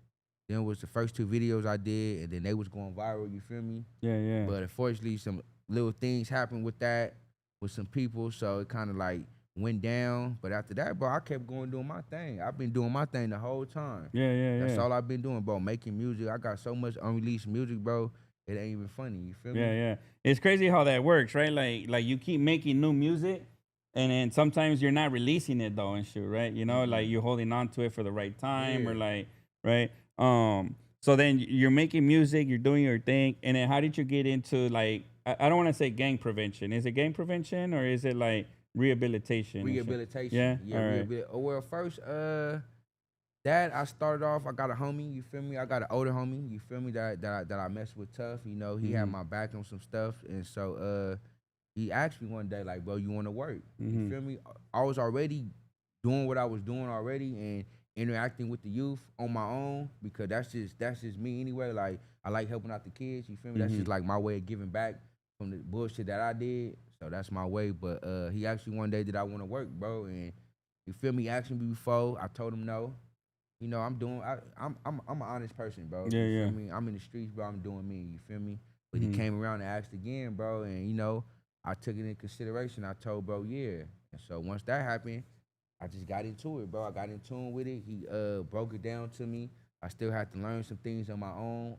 Then was the first 2 videos I did, and then they was going viral. You feel me? Yeah, yeah. But unfortunately, some little things happened with that with some people, so it kind of like went down. But after that, bro, I kept going doing my thing. I've been doing my thing the whole time. Yeah. That's all I've been doing, bro. Making music. I got so much unreleased music, bro. It ain't even funny. You feel me? Yeah. It's crazy how that works, right? Like you keep making new music, and then sometimes you're not releasing it though and shit, right? You know, like you're holding on to it for the right time or Yeah. like, right? So then you're making music, you're doing your thing, and then how did you get into like I don't want to say gang prevention. Is it gang prevention or is it like rehabilitation? and shit? Rehabilitation. Yeah. All right. Well, first, that I started off. I got a homie. You feel me? I got an older homie. You feel me? That I messed with tough. You know, he had my back on some stuff, and so he asked me one day, like, bro, you want to work? You feel me? I was already doing what I was doing already, and interacting with the youth on my own because that's just me anyway. Like I like helping out the kids. You feel me? That's just like my way of giving back from the bullshit that I did. So that's my way. But he asked me one day, did I want to work, bro? And you feel me? Asked me before. I told him no. You know, I'm an honest person, bro. Yeah, you yeah. feel me? I'm in the streets, bro. I'm doing me. You feel me? But he came around and asked again, bro. And you know, I took it in consideration. I told bro, yeah. And so once that happened, I just got into it, bro. I got in tune with it. He broke it down to me. I still had to learn some things on my own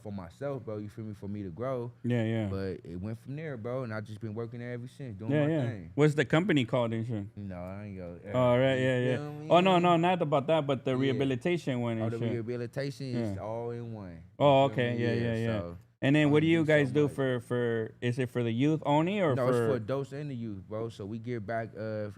for myself, bro. You feel me? For me to grow. Yeah, yeah. But it went from there, bro, and I just been working there ever since, doing Yeah, my yeah. thing. What's the company called and shit? You know, I ain't go. Oh, right, You yeah, yeah. feel me? Oh, no, no, not about that, but the Yeah. rehabilitation one Oh, and the shit. rehabilitation is all in one. You Oh, feel okay, me? yeah, yeah, yeah. So And then I what do can you so guys do much. for? Is it for the youth only or No, for? it's for adults and the youth, bro. So we get back you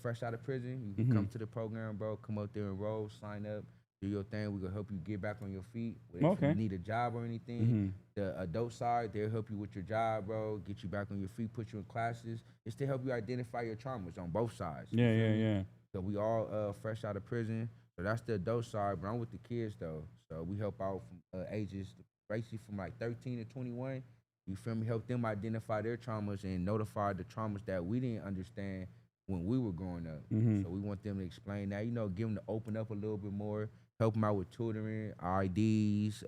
fresh out of prison. You can come to the program, bro. Come up there, enroll, sign up, do your thing. We gonna help you get back on your feet. If Okay. you need a job or anything, the adult side, they'll help you with your job, bro. Get you back on your feet, put you in classes. It's to help you identify your traumas on both sides. You Yeah, feel yeah, me? yeah. So we all fresh out of prison. So that's the adult side, but I'm with the kids though. So we help out from ages basically from like 13 to 21. You feel me? Help them identify their traumas and notify the traumas that we didn't understand when we were growing up. So we want them to explain that, you know, give them to open up a little bit more, help them out with tutoring, IDs,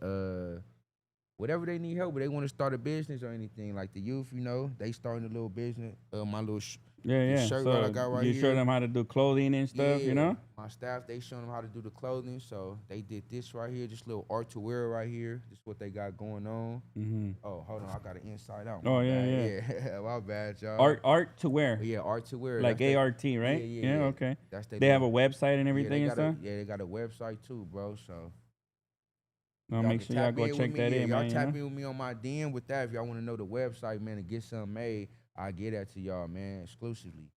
whatever they need help with. They want to start a business or anything. Like the youth, you know, they starting a little business. My little Yeah, yeah. shirt So that I got right you here. show them how to do clothing and stuff, you know? My staff, they showing them how to do the clothing. So they did this right here, this little art to wear right here. This is what they got going on. Oh, hold on, I got it inside out. Oh, My yeah, bad. yeah. My bad, y'all. Art to wear. Yeah, art to wear. Like That's ART, right? Yeah. Okay. That's They have a website and everything and stuff? they got a website too, bro. So No, y'all make can sure y'all tap go in with check me. that Yeah, in, y'all man. You tap know? in with me on my DM with that. If y'all want to know the website, man, and get something made, I get that to y'all, man, exclusively.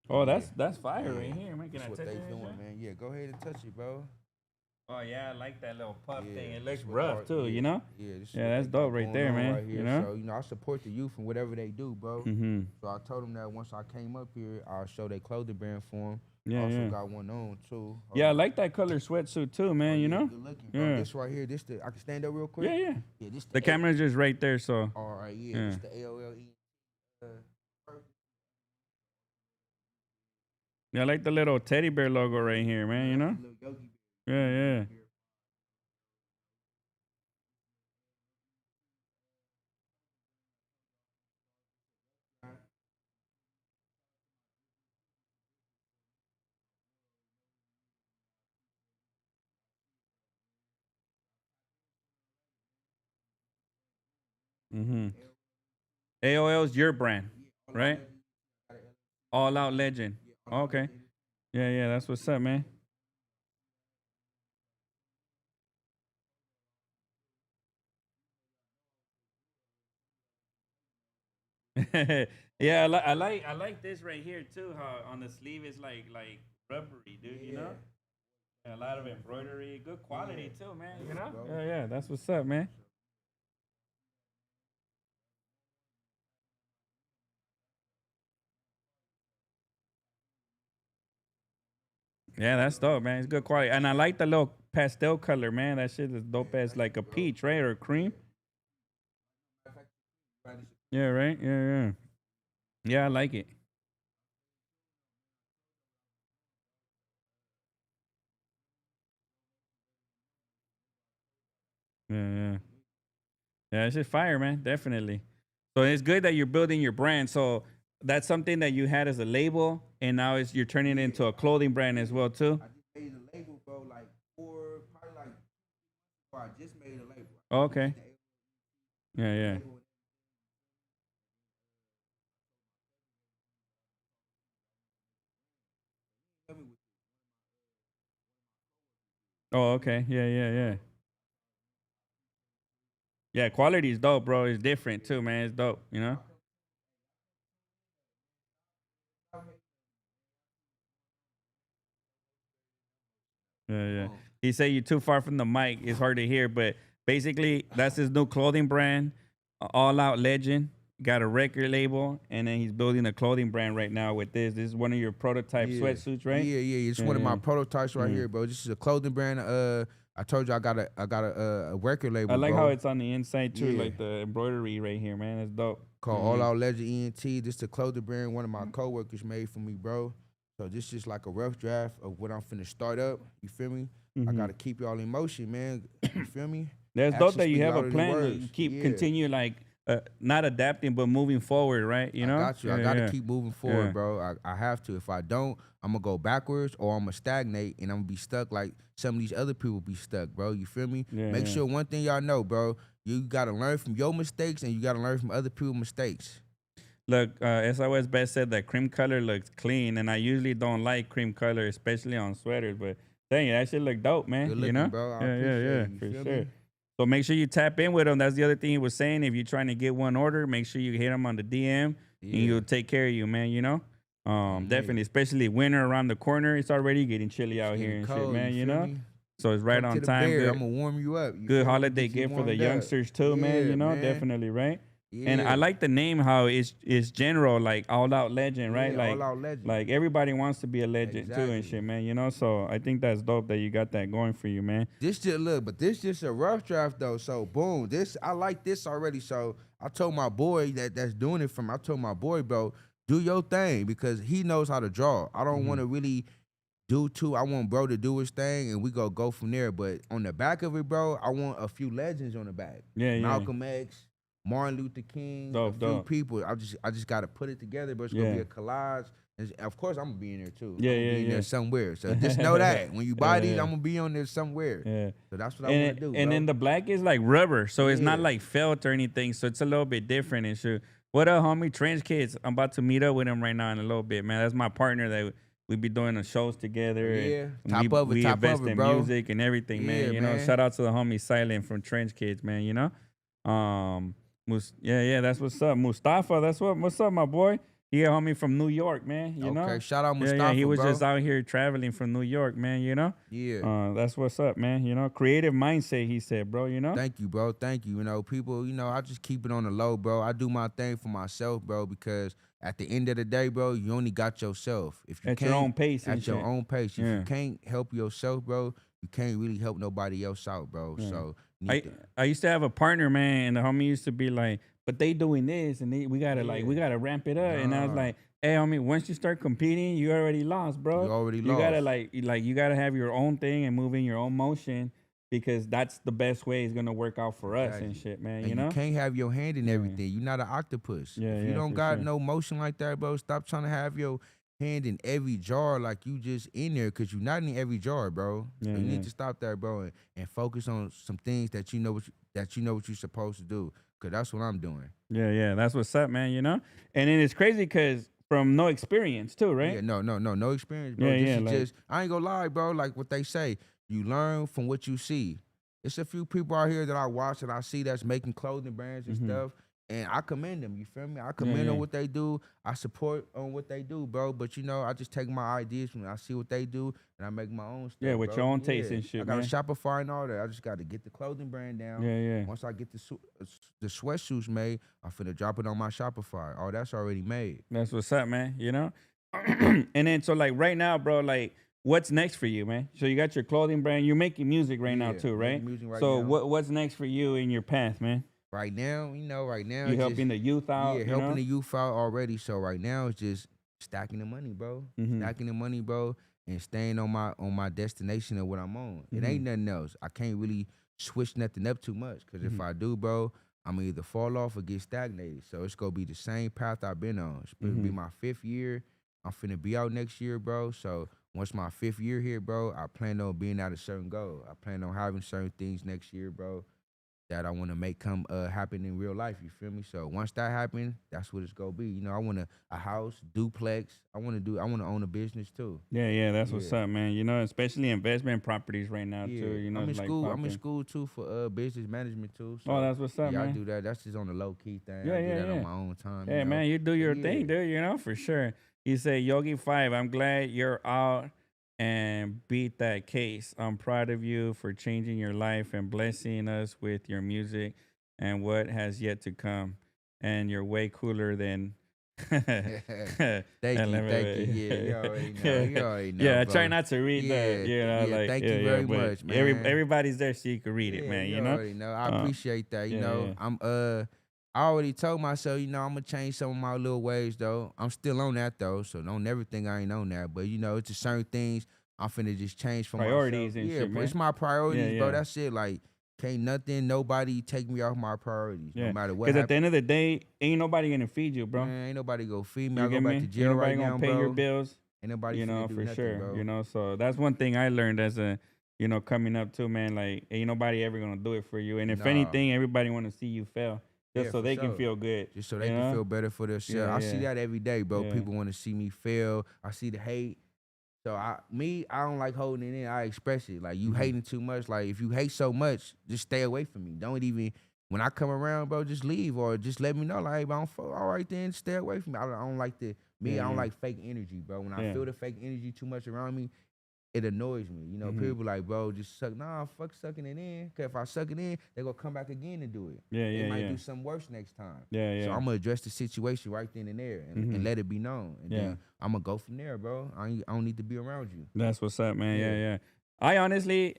Oh, Yeah. that's fire right here, man. Can That's I what touch they it? doing, man. Yeah, go ahead and touch it, bro. Oh yeah, I like that little puff Yeah, thing. It this looks what rough part- too, yeah, you know? Yeah, this is Yeah, what that's they got dope right going there, on man, Right here. you know? So, you know, I support the youth and whatever they do, bro. So I told them that once I came up here, I'll show their clothing brand for them. Yeah, Also yeah. got one on too. Yeah, I like that color sweatsuit too, man, you know? Good looking, bro. Yeah. This right here, I can stand up real quick. Yeah, yeah. Yeah, this The camera's just right there, so. All right, Yeah. This the AOLE. Yeah, I like the little teddy bear logo right here, man, you know? Little Yogie. Yeah, yeah. AOL's your brand, right? All Out Legend. Okay. Yeah, yeah, that's what's up, man. Yeah, I like this right here too. How on the sleeve is like rubbery, dude. You know, a lot of embroidery, good quality too, man. You know. Yeah, yeah, that's what's up, man. Yeah, that's dope, man. It's good quality, and I like the little pastel color, man. That shit is dope as like a peach, right, or cream. Yeah, right. Yeah, yeah. Yeah, I like it. Yeah, yeah. Yeah, it's just fire, man. Definitely. So it's good that you're building your brand. So that's something that you had as a label, and now you're turning it into a clothing brand as well too. I just made a label, bro, like probably like I just made a label. Okay. Yeah, yeah. Oh, okay. Yeah, yeah, yeah. Yeah, quality is dope, bro. It's different too, man. It's dope, you know? Yeah, yeah. He said you're too far from the mic. It's hard to hear, but basically that's his new clothing brand, All Out Legend. Got a record label, and then he's building a clothing brand right now with this. This is one of your prototype sweatsuits, right? Yeah, yeah. It's one of my prototypes right here, bro. This is a clothing brand. I told you I got a record label. I like bro, how it's on the inside too, Yeah. like the embroidery right here, man. It's dope. called All Out Legend ENT. This the clothing brand one of my coworkers made for me, bro. So this is like a rough draft of what I'm finna start up. You feel me? I gotta keep y'all in motion, man. You feel me? That's dope Actions that you speak have a louder than plan to words. keep Yeah. continue like not adapting, but moving forward, right? You I know? got you. I Yeah, got to yeah. keep moving forward, bro. I have to. If I don't, I'm gonna go backwards or I'm gonna stagnate and I'm gonna be stuck like some of these other people be stuck, bro. You feel me? Yeah, Make yeah. sure one thing y'all know, bro. You gotta learn from your mistakes and you gotta learn from other people's mistakes. Look, SOS Best said that cream color looks clean, and I usually don't like cream color, especially on sweaters. But dang it, that shit look dope, man. Good You looking, know? bro. I Yeah, yeah, appreciate yeah, it. You for feel sure. me? So make sure you tap in with him. That's the other thing he was saying. If you're trying to get one order, make sure you hit him on the DM, and Yeah. he'll take care of you, man. You know? Definitely, especially winter around the corner. It's already getting chilly out here and shit, man. You feel know? me? So it's right Come on to the time. beard. Good, I'm gonna warm you up. You good feel me? holiday Get you gift for the warmed up. youngsters too, man. Yeah, You know, man. definitely, right? Yeah. And I like the name how it's general, like all out legend, right? Yeah, Like all out legend. like everybody wants to be a legend too and Exactly. shit, man. You know, so I think that's dope that you got that going for you, man. This just look, but this just a rough draft though. So boom, this I like this already. So I told my boy that's doing it from. I told my boy, bro, do your thing because he knows how to draw. I don't want to really do too. I want bro to do his thing and we go from there. But on the back of it, bro, I want a few legends on the back. Yeah, yeah. Malcolm X, Martin Luther King, Dope, a few dope. people. I just gotta put it together, but it's gonna be a collage. And of course, I'm gonna be in there too. Yeah, I'm gonna yeah, be in yeah. there somewhere. So just know that when you buy these, yeah. I'm gonna be on there somewhere. Yeah. So that's what I want to do. And bro. then the black is like rubber, so it's not Yeah. like felt or anything. So it's a little bit different and shit. What up, homie? Trench Kids. I'm about to meet up with him right now in a little bit, man. That's my partner that we be doing the shows together. Yeah. And Top of it, we top invest of it, in bro. music and everything, man. Yeah, You know, man. shout out to the homie Silent from Trench Kids, man. You know, yeah, that's what's up. Mustafa, what's up, my boy. He a homie from New York, man. You know, Okay, shout out yeah, Mustafa, he was bro. just out here traveling from New York, man. You know, Yeah. that's what's up, man. You know, creative mindset. He said, bro. You know, Thank you, bro. Thank you. You know, people, I just keep it on the low, bro. I do my thing for myself, bro, because at the end of the day, bro, you only got yourself. If you at your own pace. And at your shit. own pace. If Yeah. you can't help yourself, bro, you can't really help nobody else out, bro. Yeah. So I used to have a partner, man, and the homie used to be like, but they doing this, and we gotta we gotta ramp it up. And I was Nah. like, hey, homie, once you start competing, you already lost, bro. You already You gotta lost. you gotta have your own thing and move in your own motion because that's the best way it's gonna work out for us and Exactly. shit, man. And You know? can't have your hand in everything. You're not an octopus. Yeah, if you yeah, don't for got sure. no motion like that, bro, stop trying to have your hand in every jar like you just in there because you're not in every jar, bro. Yeah, So you yeah. need to stop that, bro, and focus on some things that you know what you're supposed to do. Cause that's what I'm doing. Yeah, that's what's up, man. You know? And then it's crazy because from no experience too, right? Yeah, no experience, bro. Yeah, This yeah, is like- just I ain't gonna lie, bro. Like what they say, you learn from what you see. It's a few people out here that I watch and I see that's making clothing brands and stuff. And I commend them, you feel me? I commend yeah. on what they do. I support on what they do, bro. But I just take my ideas from I see what they do and I make my own stuff. Yeah, with bro. your own taste and shit, I got man. a Shopify and all that. I just got to get the clothing brand down. Yeah. Once I get the sweatsuits made, I'm finna drop it on my Shopify. Oh, that's already made. That's what's up, man. You know? And then so like right now, bro, like what's next for you, man? So you got your clothing brand. You're making music right now Yeah, too, right? making music right so now. what's next for you in your path, man? Right now, right now, You it's helping the youth out? yeah, you helping know? the youth out already. So right now, it's just stacking the money, bro. Mhm. Stacking the money, bro, and staying on my destination of what I'm on. It ain't nothing else. I can't really switch nothing up too much because if I do, bro, I'm gonna either fall off or get stagnated. So it's gonna be the same path I've been on. It's gonna be my 5th year. I'm finna be out next year, bro. So once my 5th year here, bro, I plan on being at a certain goal. I plan on having certain things next year, bro, that I want to make come happen in real life. You feel me? So once that happens, that's what it's gonna be. I want a house, duplex. I want to own a business too. Yeah, that's what's up, man. You know, especially investment properties right now too. You know, I'm in it's like school. I'm popping. in school too for business management too. So Oh, that's what's up, yeah, man. I do that. That's just on the low key thing. Yeah, I do yeah, that yeah. on my own time. Hey, man, you do your Yeah. thing, dude. You know, for sure. You say Yogie5. I'm glad you're out and beat that case. I'm proud of you for changing your life and blessing us with your music and what has yet to come. And you're way cooler than. Thank you. Yeah, you already know. You already know. Yeah, I bro. try not to read that. You know, yeah, like thank you very but much, man. everybody's there so you can read it, Yeah, man. you You know. already know. I appreciate that. You yeah, know, yeah. I already told myself, I'm gonna change some of my little ways though. I'm still on that though, so don't never think I ain't on that. But it's just certain things I'm finna just change for Priorities myself. and Yeah, shit, but it's man. my priorities, Yeah, bro. yeah. That's it. Like can't nothing, nobody take me off my priorities, no Yeah, matter what because at the happens. end of the day, ain't nobody gonna feed you, bro. Man, ain't nobody go feed me. You I get go back to me? Ain't jail nobody right gonna now, pay your bro. bills. Ain't nobody You finna know, do for nothing, sure. bro. You know, so that's one thing I learned as a, coming up too, man. Like, ain't nobody ever gonna do it for you. And if Nah. anything, everybody want to see you fail just Yeah, so for they can sure. feel good. Just so You they can know? feel better for themselves. Yeah, I see yeah, that every day, bro. yeah. People want to see me fail. I see the hate. So I don't like holding it in. I express it. Like you hating too much. Like if you hate so much, just stay away from me. Don't even when I come around, bro, just leave or just let me know. Like, hey, bro, I don't fuck. All right, then stay away from me. I don't like the me. Yeah, I don't yeah. like fake energy, bro. When I Yeah. feel the fake energy too much around me, it annoys me. You know, people like, bro, just suck. Nah, fuck sucking it in. Cause if I suck it in, they gonna come back again and do it. Yeah, They yeah, might yeah. do something worse next time. Yeah, yeah. So I'm gonna address the situation right then and there and let it be known. And Yeah. then I'm gonna go from there, bro. I don't need to be around you. That's what's up, man. Yeah, Yeah. yeah. I honestly,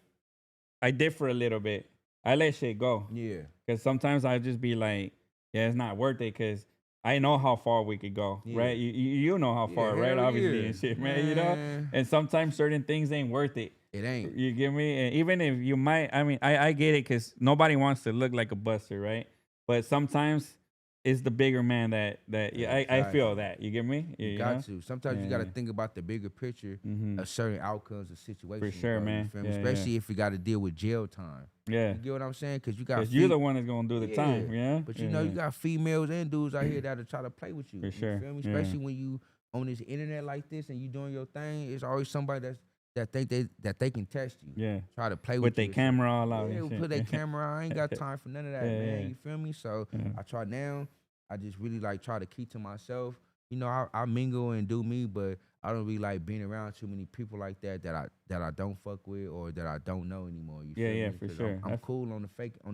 I differ a little bit. I let shit go. Yeah. Because sometimes I just be like, yeah, it's not worth it because I know how far we could go, Yeah. right? You know how Yeah, far, right? hell Obviously yeah. and shit, man, you know? Man. And sometimes certain things ain't worth it. It ain't. You get me? And even if you might, I mean, I get it because nobody wants to look like a buster, right? But sometimes it's the bigger man that yeah, I feel Exactly. that. You get me? You You got know? to. Sometimes you Yeah, got to yeah. think about the bigger picture of certain outcomes of situations. sure, bro, man. You feel me? Yeah, yeah. Especially if you got to deal with jail time. Yeah. You get what I'm saying? Because you got Because you're the one that's going to do the time, yeah? But Yeah, you know, yeah. you got females and dudes out here that'll try to play with you. For sure. You feel me? Yeah. Especially when you on this internet like this and you doing your thing, it's always somebody that think that they can test you. Yeah. Try to play With with their you. or camera something. all out Yeah, and shit. put their camera on. I ain't got time for none of that, Yeah, man. yeah. You feel me? So Yeah. I try now. I just really like try to keep to myself. You know, I mingle and do me, but I don't really like being around too many people like that I don't fuck with or that I don't know anymore. You Yeah, feel yeah, me? for 'Cause sure. I'm cool on the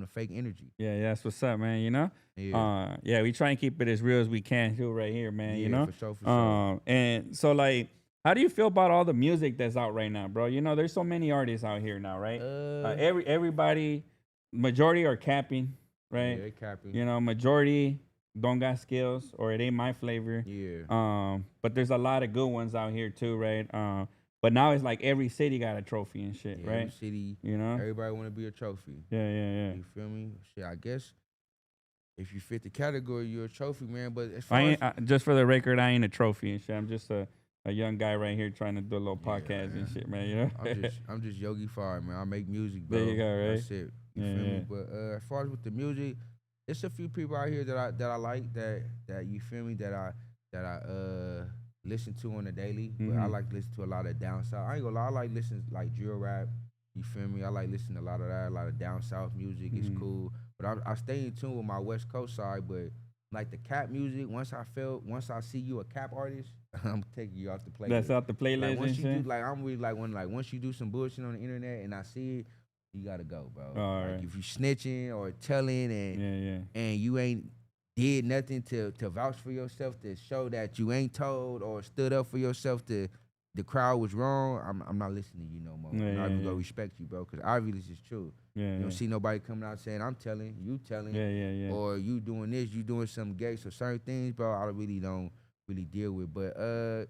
fake energy. Yeah, that's what's up, man. You know? Yeah. Yeah, we try and keep it as real as we can too right here, man. You Yeah, know? for sure, for sure. And so like, how do you feel about all the music that's out right now, bro? You know, there's so many artists out here now, right? Everybody, majority are capping, right? Yeah, they capping. You know, majority don't got skills or it ain't my flavor. Yeah. But there's a lot of good ones out here too, right? But now it's like every city got a trophy and shit, Yeah, right? every city, You know? everybody want to be a trophy. Yeah, yeah, yeah. You feel me? Shit, I guess if you fit the category, you're a trophy, man. But as I far ain't, as just for the record, I ain't a trophy and shit. I'm just a young guy right here trying to do a little Yeah, podcast and man. shit, man. You know? I'm just Yogie5, man. I make music, bro. There you go, right? That's it. You Yeah, feel yeah. me? But as far as with the music, it's a few people out here that I like that you feel me that I listen to on the daily. But I like to listen to a lot of down south. I ain't gonna lie, I like listening to like drill rap. You feel me? I like listening to a lot of that, a lot of down south music. It's cool. But I stay in tune with my West Coast side. But like the cap music, once I see you a cap artist, I'm taking you off the playlist. That's out the playlist Like once and you shit? do, like I'm really like once you do some bullshit on the internet and I see it, you gotta go, bro. All like right. if you snitching or telling and Yeah, yeah. and you ain't did nothing to vouch for yourself to show that you ain't told or stood up for yourself to the crowd was wrong, I'm not listening to you no more. Yeah, I'm not even yeah, gonna yeah. respect you, bro, because obviously it's true. Yeah, You yeah. don't see nobody coming out saying I'm telling, you telling, Yeah, yeah, yeah. or you doing this, you doing something gay. So certain things, bro, I really don't really deal with. But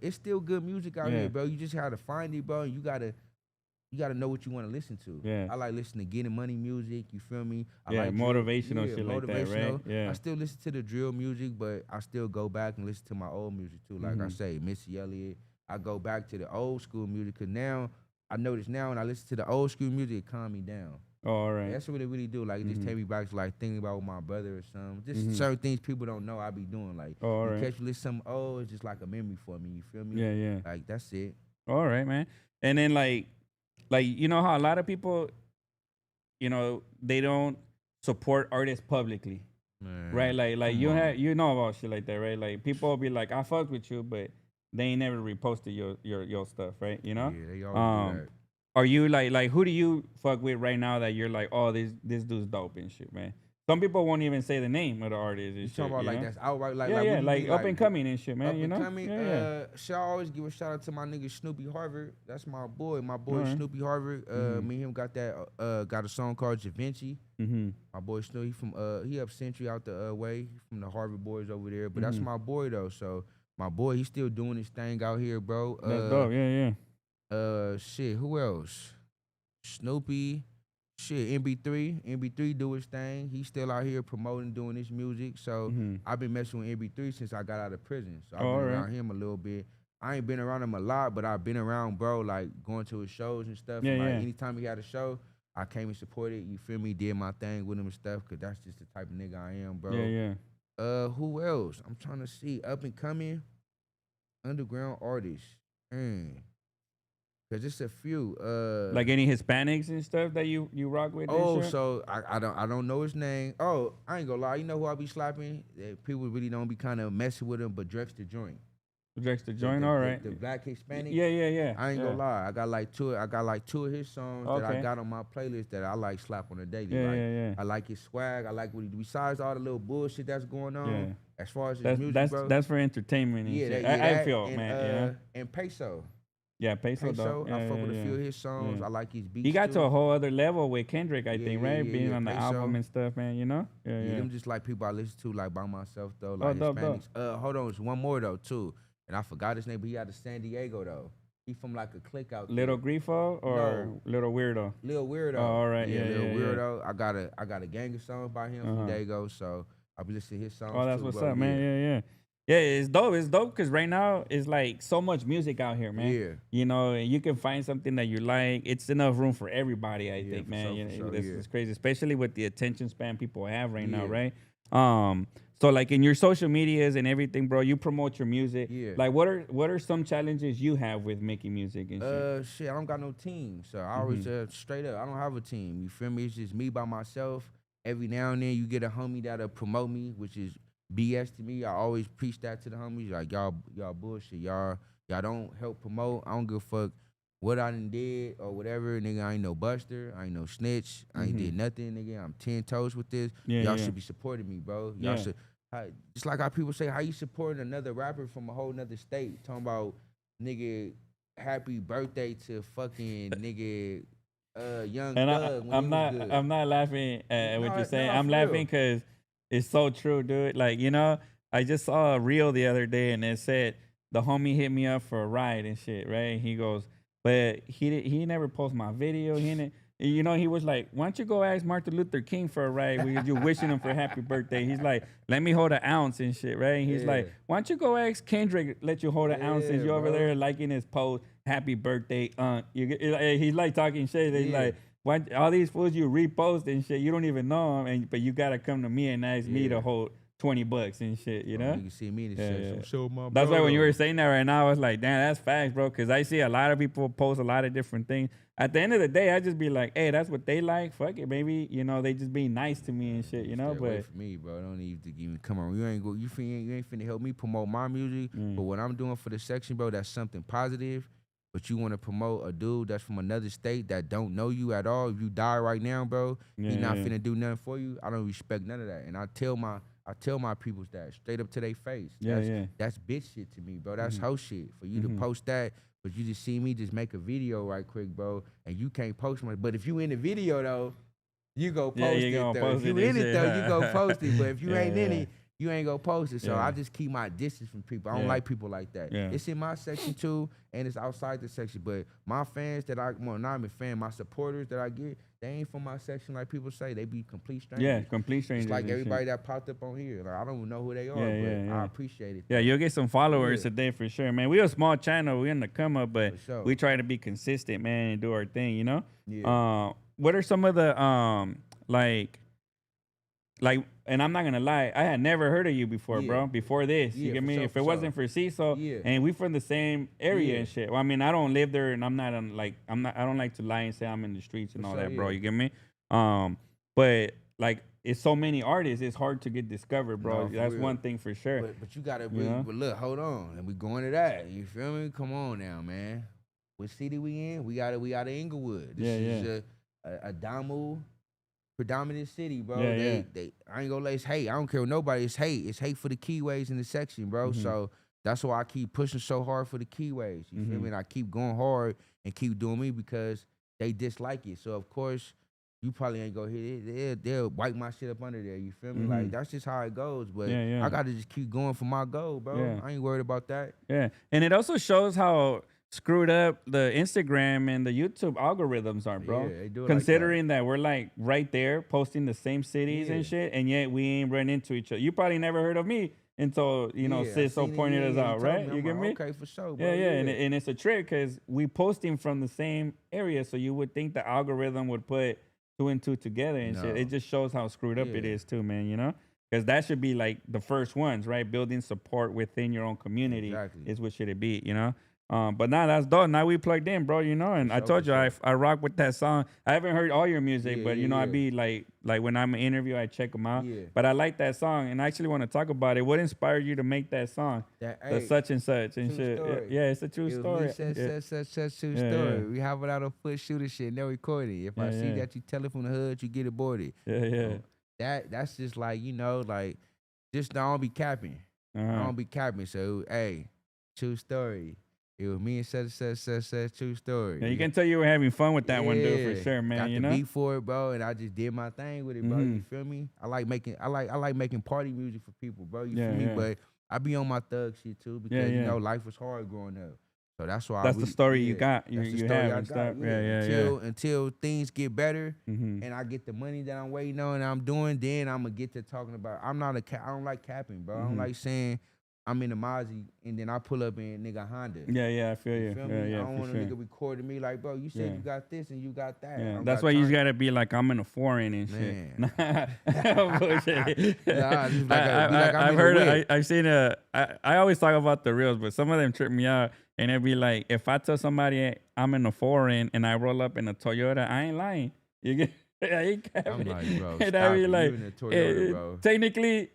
it's still good music out Yeah. here, bro. You just gotta find it, bro. And you gotta know what you want to listen to. Yeah. I like listening to getting money music. You feel me? I Yeah, like motivational shit like that, right? Yeah. I still listen to the drill music, but I still go back and listen to my old music too. Like I say, Missy Elliott. I go back to the old school music because now I notice now when I listen to the old school music, it calm me down. Oh, all right. That's what it really do. Like it just take me back to like thinking about my brother or something. Just certain things people don't know I be doing. Like Oh, all in right. case you listen to something old, it's just like a memory for me. You feel me? Yeah, yeah. Like that's it. All right, man. And then like you know how a lot of people, you know, they don't support artists publicly, Man, right? Like come you on. have you know about shit like that, right? Like people will be like, I fucked with you, but they ain't never reposted your stuff, right? You know? Yeah, they always do that. Are you like who do you fuck with right now that you're like, oh, this dude's dope and shit, man? Some people won't even say the name of the artist and You shit. talking about you like know? that's outright like yeah, like yeah, what do you like mean, up and coming and shit, man. up You and know? coming. Yeah, Should I always give a shout out to my nigga Snoopy Harvard. That's my boy Alright. Snoopy Harvard. Me and him got that got a song called Da Vinci. yeah. Mm-hmm. My boy Snoopy from he up Century out the way he from the Harvard boys over there. But that's my boy though. So my boy, he's still doing his thing out here, bro. That's dope. Yeah, yeah. Shit, who else? Snoopy. shit, NB3 do his thing. He's still out here promoting, doing his music. So I've been messing with NB3 since I got out of prison. So I've been around him a little bit. I ain't been around him a lot, but I've been around, bro, like going to his shows and stuff. Yeah, and like yeah. anytime he had a show, I came and supported, you feel me, did my thing with him and stuff, cause that's just the type of nigga I am, bro. Yeah, yeah. Who else? I'm trying to see up and coming underground artists. Cause it's a few. Like any Hispanics and stuff that you rock with? Oh, so I don't know his name. Oh, I ain't gonna lie. You know who I be slapping? People really don't be kind of messing with him, but Drex the Joint. Drex the Joint, all right. The black Hispanic. Yeah. I ain't gonna lie. I got like two of his songs that I got on my playlist that I like slap on a daily. Yeah. I like his swag. I like what he do. Besides all the little bullshit that's going on, as far as his music, bro. That's for entertainment and shit. I feel, and, man. And Peso. Yeah, Peso. I fuck with a few of his songs. I like his beats. He got too. to a whole other level with Kendrick, I think, right? Being on the Peso. album and stuff, man. You know? Yeah. Them just like people I listen to like by myself though, Oh, like dope. Hispanics. Hold on, there's one more though too, and I forgot his name, but he out of San Diego though. He from like a clique out there. Little Grifo or No. Little Weirdo? Lil Weirdo. Oh, all right. Yeah, Lil yeah. Weirdo. I got a gang of songs by him from Dago, so I'll be listening to his songs. Oh, that's too, what's bro. up, man. Yeah. Yeah, it's dope. It's dope because right now it's like so much music out here, man. Yeah. You know, and you can find something that you like. It's enough room for everybody, I think, for man. sure, You for know, sure, it's crazy, especially with the attention span people have right now, Yeah. right? So like in your social medias and everything, bro, you promote your music. Yeah. Like what are some challenges you have with making music and shit? Shit, I don't got no team, so I always straight up, I don't have a team. You feel me? It's just me by myself. Every now and then you get a homie that'll promote me, which is BS to me. I always preach that to the homies, like y'all bullshit. Y'all don't help promote. I don't give a fuck what I done did or whatever, nigga. I ain't no buster. I ain't no snitch. I ain't did nothing, nigga. I'm 10 toes with this. Y'all should be supporting me, bro. Y'all should. Just like how people say, how you supporting another rapper from a whole nother state? Talking about, nigga, happy birthday to fucking nigga Young And Thug. I'm not laughing at what you're saying. I'm for laughing real. because it's so true, dude. Like, you know, I just saw a reel the other day and it said the homie hit me up for a ride and shit, right? He goes, but he never posts my video. He didn't, you know, he was like, why don't you go ask Martin Luther King for a ride? You wishing him for happy birthday. He's like, let me hold an ounce and shit, right? And he's like, why don't you go ask Kendrick, let you hold an ounce since you over there liking his post, happy birthday, he's like talking shit. He's like, why all these fools you repost and shit, you don't even know them, but you gotta come to me and ask me to hold $20 and shit, you know? You can see me in the section. Show my That's why when you brother. were saying that right now, I was like, damn, that's facts, bro. Because I see a lot of people post a lot of different things. At the end of the day, I just be like, hey, that's what they like. Fuck it, maybe, you know, they just being nice to me and shit, you know? Stay away But from me, bro. Don't need to even come on. You ain't finna help me promote my music. But what I'm doing for the section, bro, that's something positive. But you want to promote a dude that's from another state that don't know you at all. If you die right now, bro, he not finna do nothing for you. I don't respect none of that. And I tell my peoples that straight up to their face. That's bitch shit to me, bro. That's hoe shit. For you to post that, but you just see me just make a video right quick, bro, and you can't post my. But if you in the video though, you go post it though. If you in it though, you go post it. But if you ain't in it, you ain't gonna post it. So I just keep my distance from people. I don't like people like that. It's in my section too, and it's outside the section. But my fans not even fan, my supporters that I get, they ain't from my section like people say. They be complete strangers. yeah, complete strangers. It's like and everybody shit. that popped up on here. Like I don't even know who they are, but I appreciate it. Yeah, you'll get some followers today for sure, man. We a small channel. We in the come up, but For sure. we try to be consistent, man, and do our thing, you know? Yeah. What are some of the, like, and I'm not gonna lie, I had never heard of you before, bro. Before this, you Yeah, get for me? sure, If for it wasn't for Cecil, and we from the same area and shit. Well, I mean, I don't live there, and I'm not I don't like to lie and say I'm in the streets and all that, bro. You get me? But like, it's so many artists, it's hard to get discovered, bro. No, for That's real. one thing for sure. But you gotta but look, hold on. And we going to that. You feel me? Come on now, man. What city we in? We out of Inglewood. This is a Damu predominant city, bro. They I ain't gonna let it's hate. I don't care what nobody, it's hate. It's hate for the keyways in the section, bro. So that's why I keep pushing so hard for the keyways. You feel me? And I keep going hard and keep doing me because they dislike it. So of course you probably ain't gonna hit it. They'll wipe my shit up under there. You feel me? Like that's just how it goes. But I gotta just keep going for my goal, bro. I ain't worried about that. Yeah, and it also shows how screwed up the Instagram and the YouTube algorithms are, bro. Yeah, they do it Considering that we're like right there posting the same cities and Yeah. shit, and yet we ain't run into each other. You probably never heard of me until Yeah, I Cisco seen it, pointed yeah, us he out, told right? me. You I'm get like, me? okay, for sure, bro. Yeah, yeah, and it's a trick because we posting from the same area, so you would think the algorithm would put two and two together and shit. No. It just shows how screwed up it Yeah. is too, man. You know, because that should be like the first ones, right? Building support within your own community Exactly. is what should it be, you know. But now that's dope. Now we plugged in, bro. You know, and I sure, told for you sure. I rock with that song. I haven't heard all your music, Yeah, but you yeah, know, I yeah. be like when I'm an interview, I check them out. Yeah. But I like that song, and I actually want to talk about it. What inspired you to make that song? That, The hey, such and such and true shit. story. Yeah, it's a true It was story. me, such true Yeah, story. yeah. We have it out on foot shooter shit, no recording. If I Yeah, see yeah. that you tell it from the hood, you get aborted. Yeah, yeah. That's just like, you know, like, just don't be capping. I Uh-huh. don't be capping. So, hey, true story. It was me and such true story. Yeah, you can tell you were having fun with that one, dude, for Yeah. sure, man. Got you the know? beat for it, bro, and I just did my thing with it, bro. You Mhm. feel me? I like making party music for people, bro. You Yeah, feel me? yeah. But I be on my thug shit too because Yeah, you yeah. know life was hard growing up. So that's why That's the story you got. You that's the you story have I and got, stuff. Yeah. Until things get better Mm-hmm. and I get the money that I'm waiting on and I'm doing, then I'm gonna get to talking about. I don't like capping, bro. I don't Mhm. like saying I'm in the Mozzie and then I pull up in nigga Honda. Yeah, I feel you. You feel Yeah, me? yeah, I don't for want sure. a nigga recording me like, bro, you said Yeah. you got this and you got that. I Yeah, don't that's got why you time. gotta be like I'm in a foreign and shit. Man. Bullshit. Nah, just like be like I'm I've in the heard. whip. I've seen. I always talk about the reels, but some of them trip me out. And it'd be like, if I tell somebody I'm in a foreign and I roll up in a Toyota, I ain't lying. You get? I ain't capping. I'm like, bro, And stop I be it. like, You in a Toyota, bro. Technically,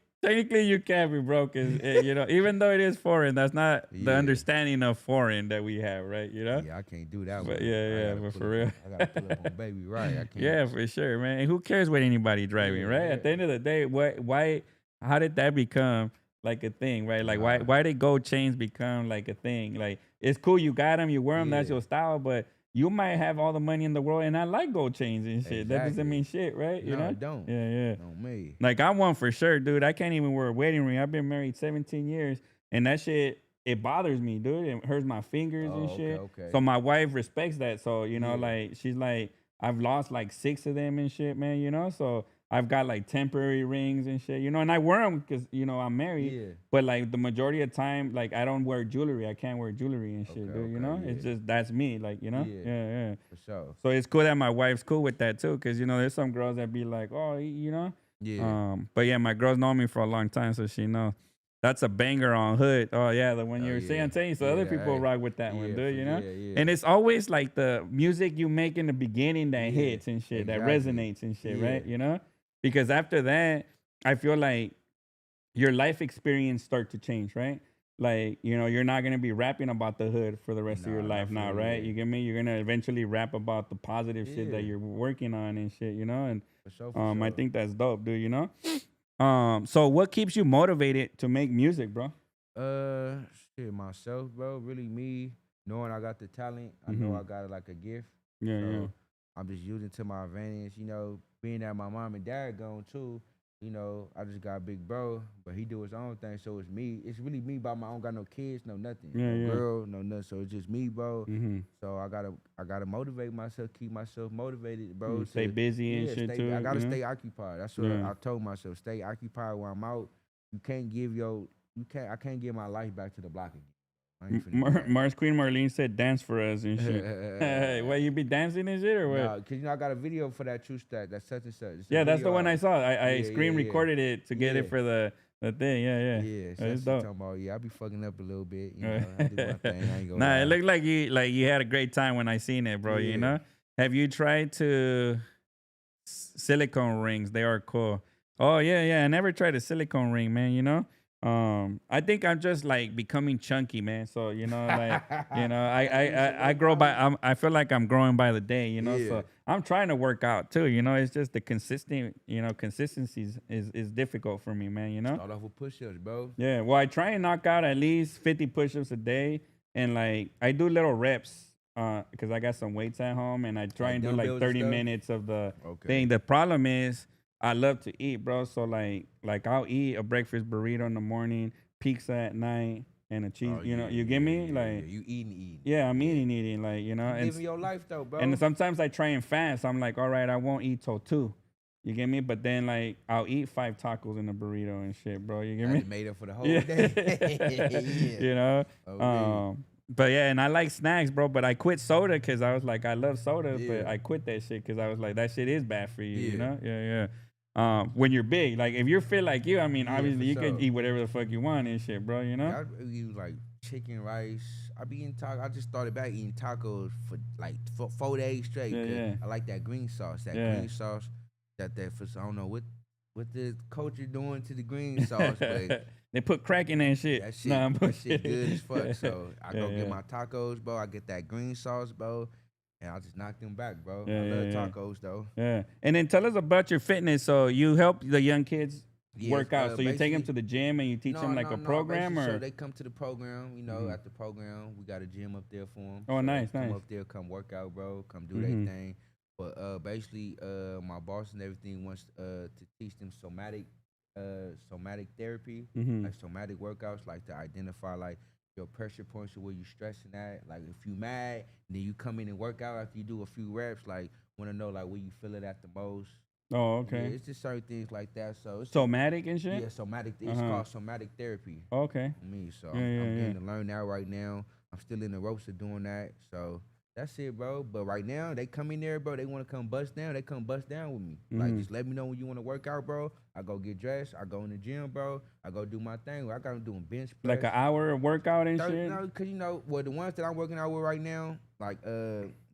you can't be broke, cause you know, even though it is foreign, that's not the Yeah. understanding of foreign that we have, right? You know? Yeah, I can't do that But one. yeah, but for real. I gotta pull up on baby, right? I can't. Yeah, for sure, man. And who cares what anybody driving, Yeah, right? At the yeah. end of the day, how did that become like a thing, right? Like, Nah. why did gold chains become like a thing? Like, it's cool, you got them, you wear them, that's Yeah. your style, but you might have all the money in the world and I like gold chains and shit. That doesn't Exactly. mean shit, right? You No, know? it don't. Yeah. No me. Like, I want for sure, dude. I can't even wear a wedding ring. I've been married 17 years, and that shit, it bothers me, dude. It hurts my fingers and Oh, shit. okay. So my wife respects that. So, you know, Yeah. like, she's like, I've lost like 6 of them and shit, man, you know? So I've got like temporary rings and shit, you know? And I wear them because, you know, I'm married. Yeah. But like the majority of time, like, I don't wear jewelry. I can't wear jewelry and shit, Okay, dude, you okay, know? yeah. It's just, that's me, like, you know? Yeah. Yeah. For sure. So it's cool that my wife's cool with that too, because, you know, there's some girls that be like, oh, you know? Yeah. But yeah, my girl's known me for a long time, so she knows that's a banger on Hood. Oh yeah, the one Oh, you were yeah. saying, I'm telling you, so Yeah, other people hey. rock with that one, Yeah, dude. You know, yeah. and it's always like the music you make in the beginning that Yeah, hits and shit, that exactly. resonates and shit, Yeah. right? You know, because after that, I feel like your life experience start to change, right? Like, you know, you're not gonna be rapping about the hood for the rest of your Nah, life now, definitely, right? yeah. You get me? You're gonna eventually rap about the positive shit that Yeah. you're working on and shit, you know, and For sure. For I sure. think that's dope, dude. You know. So what keeps you motivated to make music, bro? Shit, myself, bro. Really me knowing I got the talent. I know Mhm. I got like a gift. Yeah, so yeah. I'm just using it to my advantage. You know, being that my mom and dad gone too. You know, I just got a big bro, but he do his own thing. So it's me. It's really me by my own. Got no kids, no nothing. Yeah, no yeah. girl, no nothing. So it's just me, bro. Mm-hmm. So I gotta motivate myself, keep myself motivated, bro. Stay busy and yeah, shit stay, too. I gotta you know? stay occupied. That's what Yeah. I told myself. Stay occupied while I'm out. I can't give my life back to the block again. I ain't finna do that. Mars Queen Marlene said dance for us and shit. What, you be dancing and shit or what? Nah, cause you know I got a video for that true stat. That's such and such. It's a Yeah, that's the video one I out. saw. I Yeah, screen yeah, yeah. recorded it to get it Yeah. for the thing. Yeah. Yeah, so It's that's dope. talking about. Yeah, I be fucking up a little bit. You know, I do my thing. I ain't gonna Nah, lie. it looked like you had a great time when I seen it, bro. You Yeah. know? Have you tried to silicone rings? They are cool. Oh yeah. I never tried a silicone ring, man. You know? I think I'm just like becoming chunky, man. So you know, like you know, I grow by. I feel like I'm growing by the day, you know. Yeah. So I'm trying to work out too. You know, it's just the consistency is difficult for me, man. You know. Start off with push-ups, bro. Yeah, well, I try and knock out at least 50 push-ups a day, and like I do little reps, because I got some weights at home, and I try Like and do dumbbells like and 30 stuff? minutes of the Okay. thing. The problem is I love to eat, bro. So like I'll eat a breakfast burrito in the morning, pizza at night, and a cheese. Oh You know, yeah, you yeah, get me? yeah, yeah. Like, You eating. yeah, I'm Yeah. eating, like, you know, You living your life though, and bro. sometimes I try and fast. I'm like, all right, I won't eat till 2. You get me? But then like I'll eat 5 tacos in a burrito and shit, bro. You get I me? just made up for the whole Yeah. day. Yeah. You know? Oh man. But yeah, and I like snacks, bro. But I quit soda because I was like, I love soda, but Yeah. I quit that shit because I was like, that shit is bad for you, you Yeah. know? Yeah, yeah. When you're big, like if you're fit like you, I mean, Yeah, obviously for you could sure. eat whatever the fuck you want and shit, bro. You know? Yeah, I eat like chicken, rice. I be eating tacos. I just started back eating tacos for like 4 days straight Yeah, because yeah, I like that green sauce. That yeah. green sauce, that for I don't know what the culture doing to the green sauce, but They put crack in that shit. Nah, I'm that shit bullshit. good as fuck. So I Yeah, go get yeah, my tacos, bro. I get that green sauce, bro, and I just knock them back, bro. yeah, I yeah, love yeah. tacos though. Yeah. And then tell us about your fitness. So you help the young kids Yes, work out. So you take them basically. to the gym and you teach them No, like no, a no. program Basically, so or. they come to the program. You know, Mhm. at the program, we got a gym up there for them. Oh, So they nice, come nice. up there, come work out, bro. Come do their Mhm. thing. But basically, my boss and everything wants to teach them somatic therapy, Mhm. like somatic workouts, like to identify like your pressure points or where you stressing at. Like if you mad, and then you come in and work out after you do a few reps. Like want to know like where you feel it at the most. Oh, Yeah, okay. it's just certain things like that. So it's Somatic and shit. yeah, somatic. Uh It's huh. called somatic therapy. Okay. Me, so Yeah, I'm yeah, yeah. getting to learn that right now. I'm still in the ropes of doing that. So that's it, bro. But right now they come in there, bro. They want to come bust down. They come bust down with me. Like Mhm. just let me know when you want to work out, bro. I go get dressed. I go in the gym, bro. I go do my thing. I got them doing bench Like press. an hour workout and 30, shit. no, cause well the ones that I'm working out with right now, like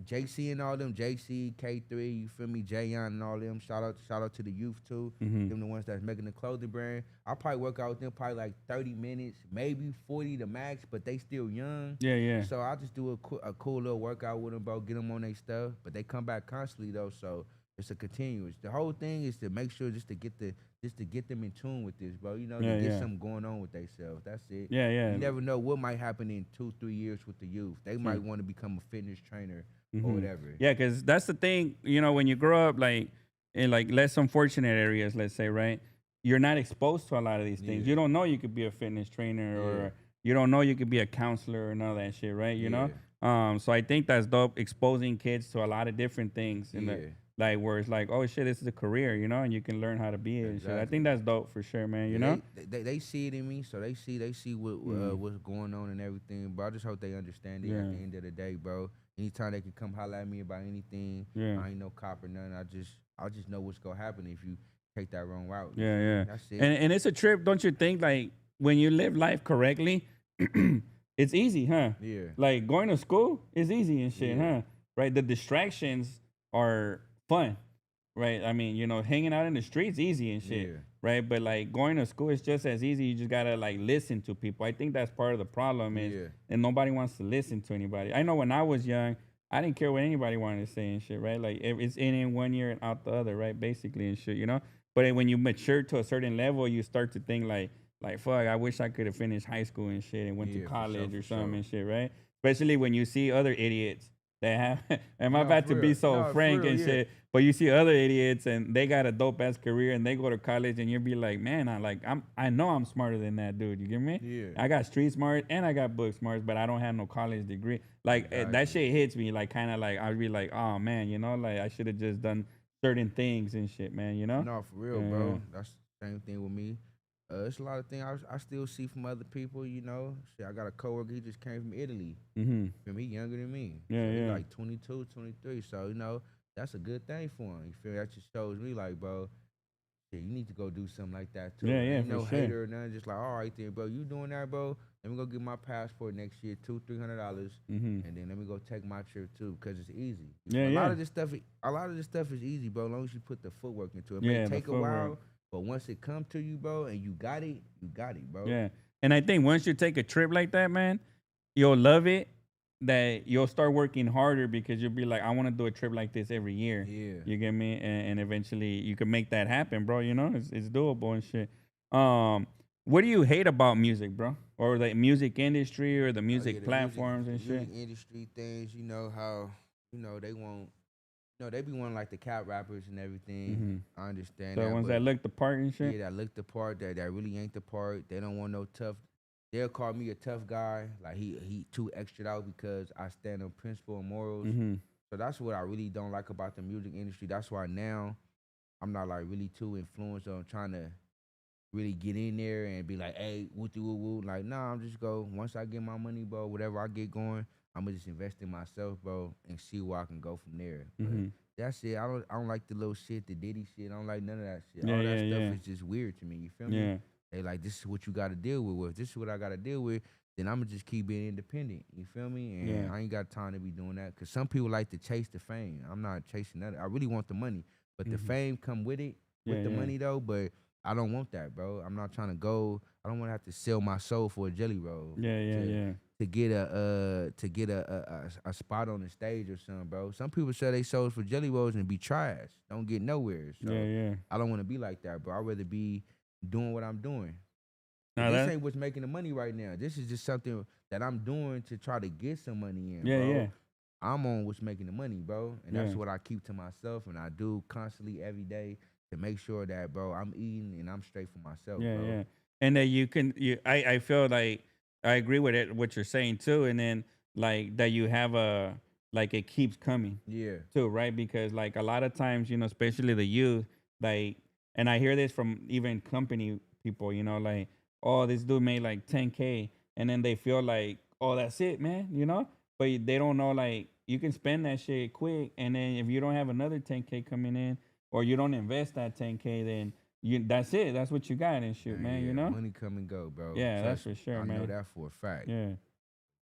JC and all them, JC, K3, you feel me, Jayon and all them. Shout out to the youth too. Mhm. Them the ones that's making the clothing brand. I'll probably work out with them probably like 30 minutes, maybe 40 the max, but they still young. Yeah, yeah. So I just do a cool little workout with them, bro. Get them on their stuff, but they come back constantly though. So it's a continuous. The whole thing is to make sure just to get them in tune with this, bro. You know, to Yeah, get yeah. something going on with themselves. That's it. Yeah, yeah. You never know what might happen in 2-3 years with the youth. They might want to become a fitness trainer or Mhm. whatever. Yeah, because that's the thing. You know, when you grow up like in like less unfortunate areas, let's say, right? You're not exposed to a lot of these things. Yeah. You don't know you could be a fitness trainer Yeah. or you don't know you could be a counselor and all that shit, right? You know? Yeah. So I think that's dope, exposing kids to a lot of different things in the Yeah. like where it's like, oh shit, this is a career, you know, and you can learn how to be it and shit. I think Exactly. that's dope for sure, man. You Yeah, know? they see it in me, so they see Mm. what's going on and everything. But I just hope they understand it at Yeah. the end of the day, bro. Anytime they can come holler at me about anything, Yeah. I ain't no cop or nothing. I just know what's gonna happen if you take that wrong route. You Yeah, feel me? yeah. That's it. And it's a trip, don't you think? Like when you live life correctly, it's easy, huh? Yeah. Like going to school is easy and shit, Yeah. huh? Right? The distractions are fun, right? I mean, you know, hanging out in the streets easy and shit, Yeah. right? But like going to school is just as easy. You just gotta like listen to people. I think that's part of the problem is, Yeah. and nobody wants to listen to anybody. I know when I was young, I didn't care what anybody wanted to say and shit, right? Like it's in one ear and out the other, right? Basically and shit, you know. But then when you mature to a certain level, you start to think like fuck, I wish I could have finished high school and shit and went to Yeah, for college sure, or for something sure. and shit, right? Especially when you see other idiots that have am I No, about for to be real. so No, for frank real, and yeah. shit, but you see other idiots and they got a dope ass career and they go to college and you'll be like, man, I know I'm smarter than that dude. You get me? Yeah. I got street smart and I got book smarts, but I don't have no college degree. Like that Exactly. shit hits me like kind of like I'd be like, oh man, you know, like I should have just done certain things and shit, man. You know? No, for real, Yeah. bro. That's the same thing with me. It's a lot of things I still see from other people, you know. Shit, I got a coworker, he just came from Italy. Mhm. Feel me? He younger than me. Yeah, So he yeah. like 22, 23. So, you know, that's a good thing for him. You feel me? That just shows me like, bro, shit, you need to go do something like that too. Yeah, yeah, Ain't for no sure. hater or nothing. Just like, all right then, bro, you doing that, bro? Let me go get my passport next year, $200-300, Mhm. and then let me go take my trip too, cause it's easy. Yeah, A lot yeah. of this stuff is easy, bro. As long as you put the footwork into it. It Yeah, may the take a footwork. while, but once it come to you, bro, and you got it, bro. Yeah. And I think once you take a trip like that, man, you'll love it. That you'll start working harder because you'll be like, I want to do a trip like this every year. Yeah. You get me? And eventually you can make that happen, bro. You know, it's doable and shit. What do you hate about music, bro? Or the music industry or the Oh, music yeah, platforms and the shit? music industry things, you know how, you know, they want, you know, they be wanting like the cap rappers and everything. Mhm. I understand The that, ones but that look the part and shit? yeah, that look the part, that really ain't the part. They don't want no tough. they'll call me a tough guy. Like he too extra out because I stand on principle and morals. Mm-hmm. So that's what I really don't like about the music industry. That's why now I'm not like really too influenced on trying to really get in there and be like, hey, woo woo woo. Like, nah, I'm just go once I get my money, bro, whatever I get going, I'm gonna just invest in myself, bro, and see where I can go from there. But Mm-hmm. that's it. I don't like the little shit, the Diddy shit. I don't like none of that shit. Yeah, All that yeah, stuff yeah. is just weird to me. You feel me? Yeah. They like this is what you got to deal with. Well, if this is what I got to deal with, then I'm gonna just keep being independent. You feel me? And Yeah. I ain't got time to be doing that because some people like to chase the fame. I'm not chasing that. I really want the money, but the Mm-hmm. fame come with it Yeah, with the yeah. money though. But I don't want that, bro. I'm not trying to go. I don't want to have to sell my soul for a jelly roll Yeah, yeah, to yeah. get a spot on the stage or something, bro. Some people sell their souls for jelly rolls and be trash. Don't get nowhere. So Yeah, yeah. I don't want to be like that, bro. I'd rather be doing what I'm doing. But Now this that, ain't what's making the money right now. This is just something that I'm doing to try to get some money in, yeah, yeah, bro. I'm on what's making the money, bro. And yeah, that's what I keep to myself and I do constantly every day to make sure that, bro, I'm eating and I'm straight for myself, yeah, bro. yeah. And that you can, I feel like I agree with it, what you're saying too. And then like that you have like it keeps coming Yeah. too, right? Because like a lot of times, especially the youth, like, and I hear this from even company people, like, oh, this dude made like 10K, and then they feel like, oh, that's it, man, but they don't know like you can spend that shit quick, and then if you don't have another 10K coming in, or you don't invest that 10K, then that's it, that's what you got, and shoot, man, Yeah, money come and go, bro. yeah, that's Trust for me. sure, I know man. that for a fact. Yeah,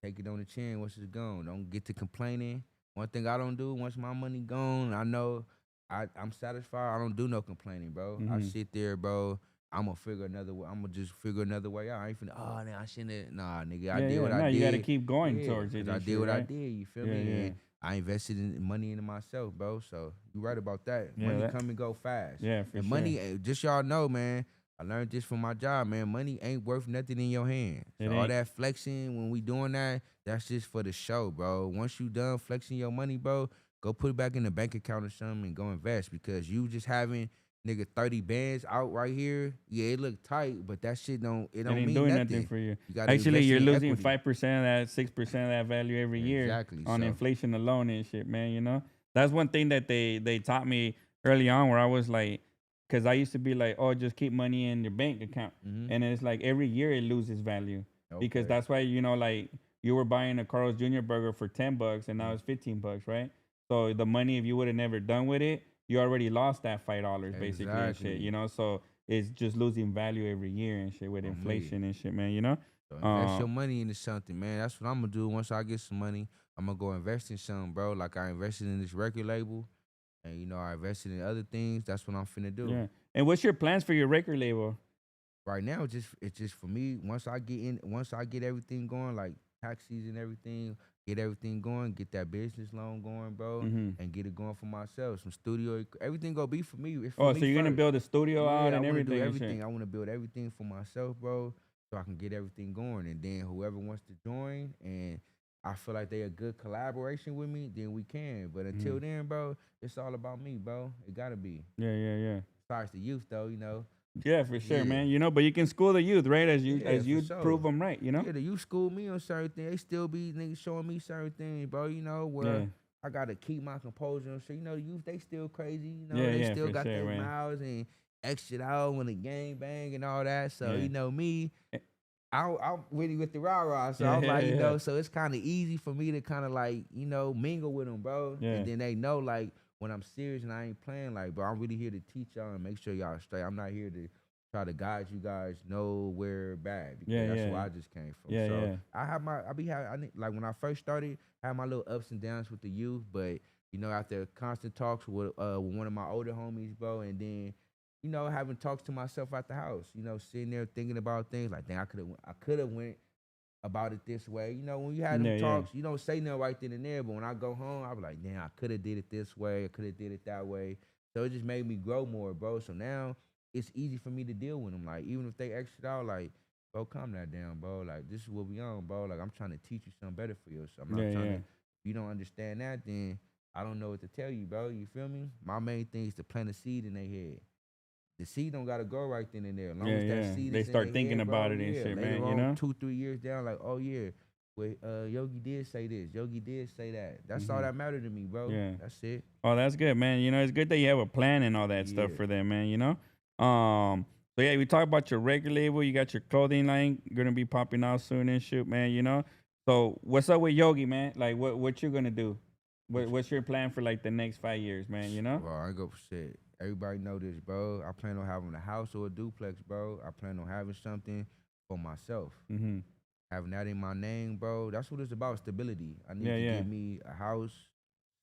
Take it on the chin once it's gone. Don't get to complaining. One thing I don't do once my money gone, I know I'm satisfied. I don't do no complaining, bro. I mm-hmm. sit there, bro. I'm gonna figure another way. I'm gonna just figure another way out. I ain't finna. Oh, man, I shouldn't. Nah, nigga. I Yeah, did yeah, what I no, you got to did. keep going Yeah, towards it cause I and did shit, what I right? did. You feel Yeah, me? yeah, And I invested in money into myself, bro. So you right about that. yeah, Money come and go fast. yeah, for And sure. money, just y'all know, man. I learned this from my job, man. Money ain't worth nothing in your hand. It So all ain't. that flexing when we doing that, that's just for the show, bro. Once you done flexing your money, bro, go put it back in the bank account or something and go invest because you just having nigga 30 bands out right here. Yeah, it look tight, but that shit It don't ain't mean doing nothing nothing. for you. You gotta Actually, invest you're in losing equity. 5% of that, 6% of that value every year Exactly. on So inflation alone and shit, man. That's one thing that they taught me early on, where I was like, because I used to be like, oh, just keep money in your bank account, and it's like every year it loses value, because okay. that's why like you were buying a Carl's Jr. burger for $10 and now it's $15, right? So the money, if you would have never done with it, you already lost that $5 basically and shit, Exactly. So it's just losing value every year and shit with On me. inflation and shit, man. So invest your money into something, man. That's what I'm gonna do. Once I get some money, I'm gonna go invest in something, bro. Like I invested in this record label, and I invested in other things. That's what I'm finna do. Yeah. And what's your plans for your record label? Right now, it's just for me. Once I get everything going, like tax season, everything, get everything going, get that business loan going, bro, Mm-hmm. and get it going for myself. Some studio, everything gonna be for me. It's for Oh, me so you're gonna first. build a studio out Yeah, I and want to do everything and shit. everything. I want to build everything for myself, bro, so I can get everything going. And then whoever wants to join, and I feel like they a good collaboration with me, then we can. But Mm-hmm. until then, bro, it's all about me, bro. It gotta be. Yeah, yeah, yeah. Besides the youth, though, Yeah, for sure, Yeah. man. But you can school the youth, right? As you Yeah, as for you sure. prove them right, Yeah, the youth school me on certain things. They still be niggas showing me certain things, bro. Yeah, Where I gotta keep my composure. So the youth they still crazy. yeah, They yeah, still for got sure, their man. mouths and exit out when the gang bang and all that. So Yeah, me, Eh, I'm really with the rah rah. So yeah, I'm yeah, like, yeah, so it's kind of easy for me to kind of like mingle with them, bro. yeah. And then they know like when I'm serious and I ain't playing, like, bro, I'm really here to teach y'all and make sure y'all straight. I'm not here to try to guide you guys nowhere bad because Yeah, that's yeah, where I just came from. yeah, So yeah. like when I first started, I had my little ups and downs with the youth, but after constant talks with one of my older homies, bro, and then having talks to myself at the house, sitting there thinking about things like, dang, I could have went about it this way. When you had them Yeah, yeah, talks, you don't say nothing right then and there, but when I go home, I be like, damn, I could have did it this way, I could have did it that way. So it just made me grow more, bro. So now it's easy for me to deal with them. Like even if they exit out, like, bro, calm that down, bro. Like this is what we on, bro. Like I'm trying to teach you something better for you. So I'm not yeah, trying to. yeah. If you don't understand that, then I don't know what to tell you, bro. You feel me? My main thing is to plant a seed in their head. the seed don't gotta grow right then and there. As long Yeah, as that yeah. seed They is in start their thinking head, bro, about it and yeah. shit, Later man. You on, know. 2-3 years down, like, oh yeah, wait, Yogi did say this. Yogi did say that. That's all that mattered to me, bro. Yeah. That's it. Oh, that's good, man. You know, it's good that you have a plan and all that stuff Yeah. for them, man. You know. So yeah, we talk about your record label. You got your clothing line gonna be popping out soon and shit, man. You know. So what's up with Yogi, man? Like, what you gonna do? What's your plan for like the next 5 years, man? You know. Well, I ain't go for shit. Everybody know this, bro. I plan on having a house or a duplex, bro. I plan on having something for myself. Mm-hmm. Having that in my name, bro. That's what it's about, stability. I need Yeah, to yeah. get me a house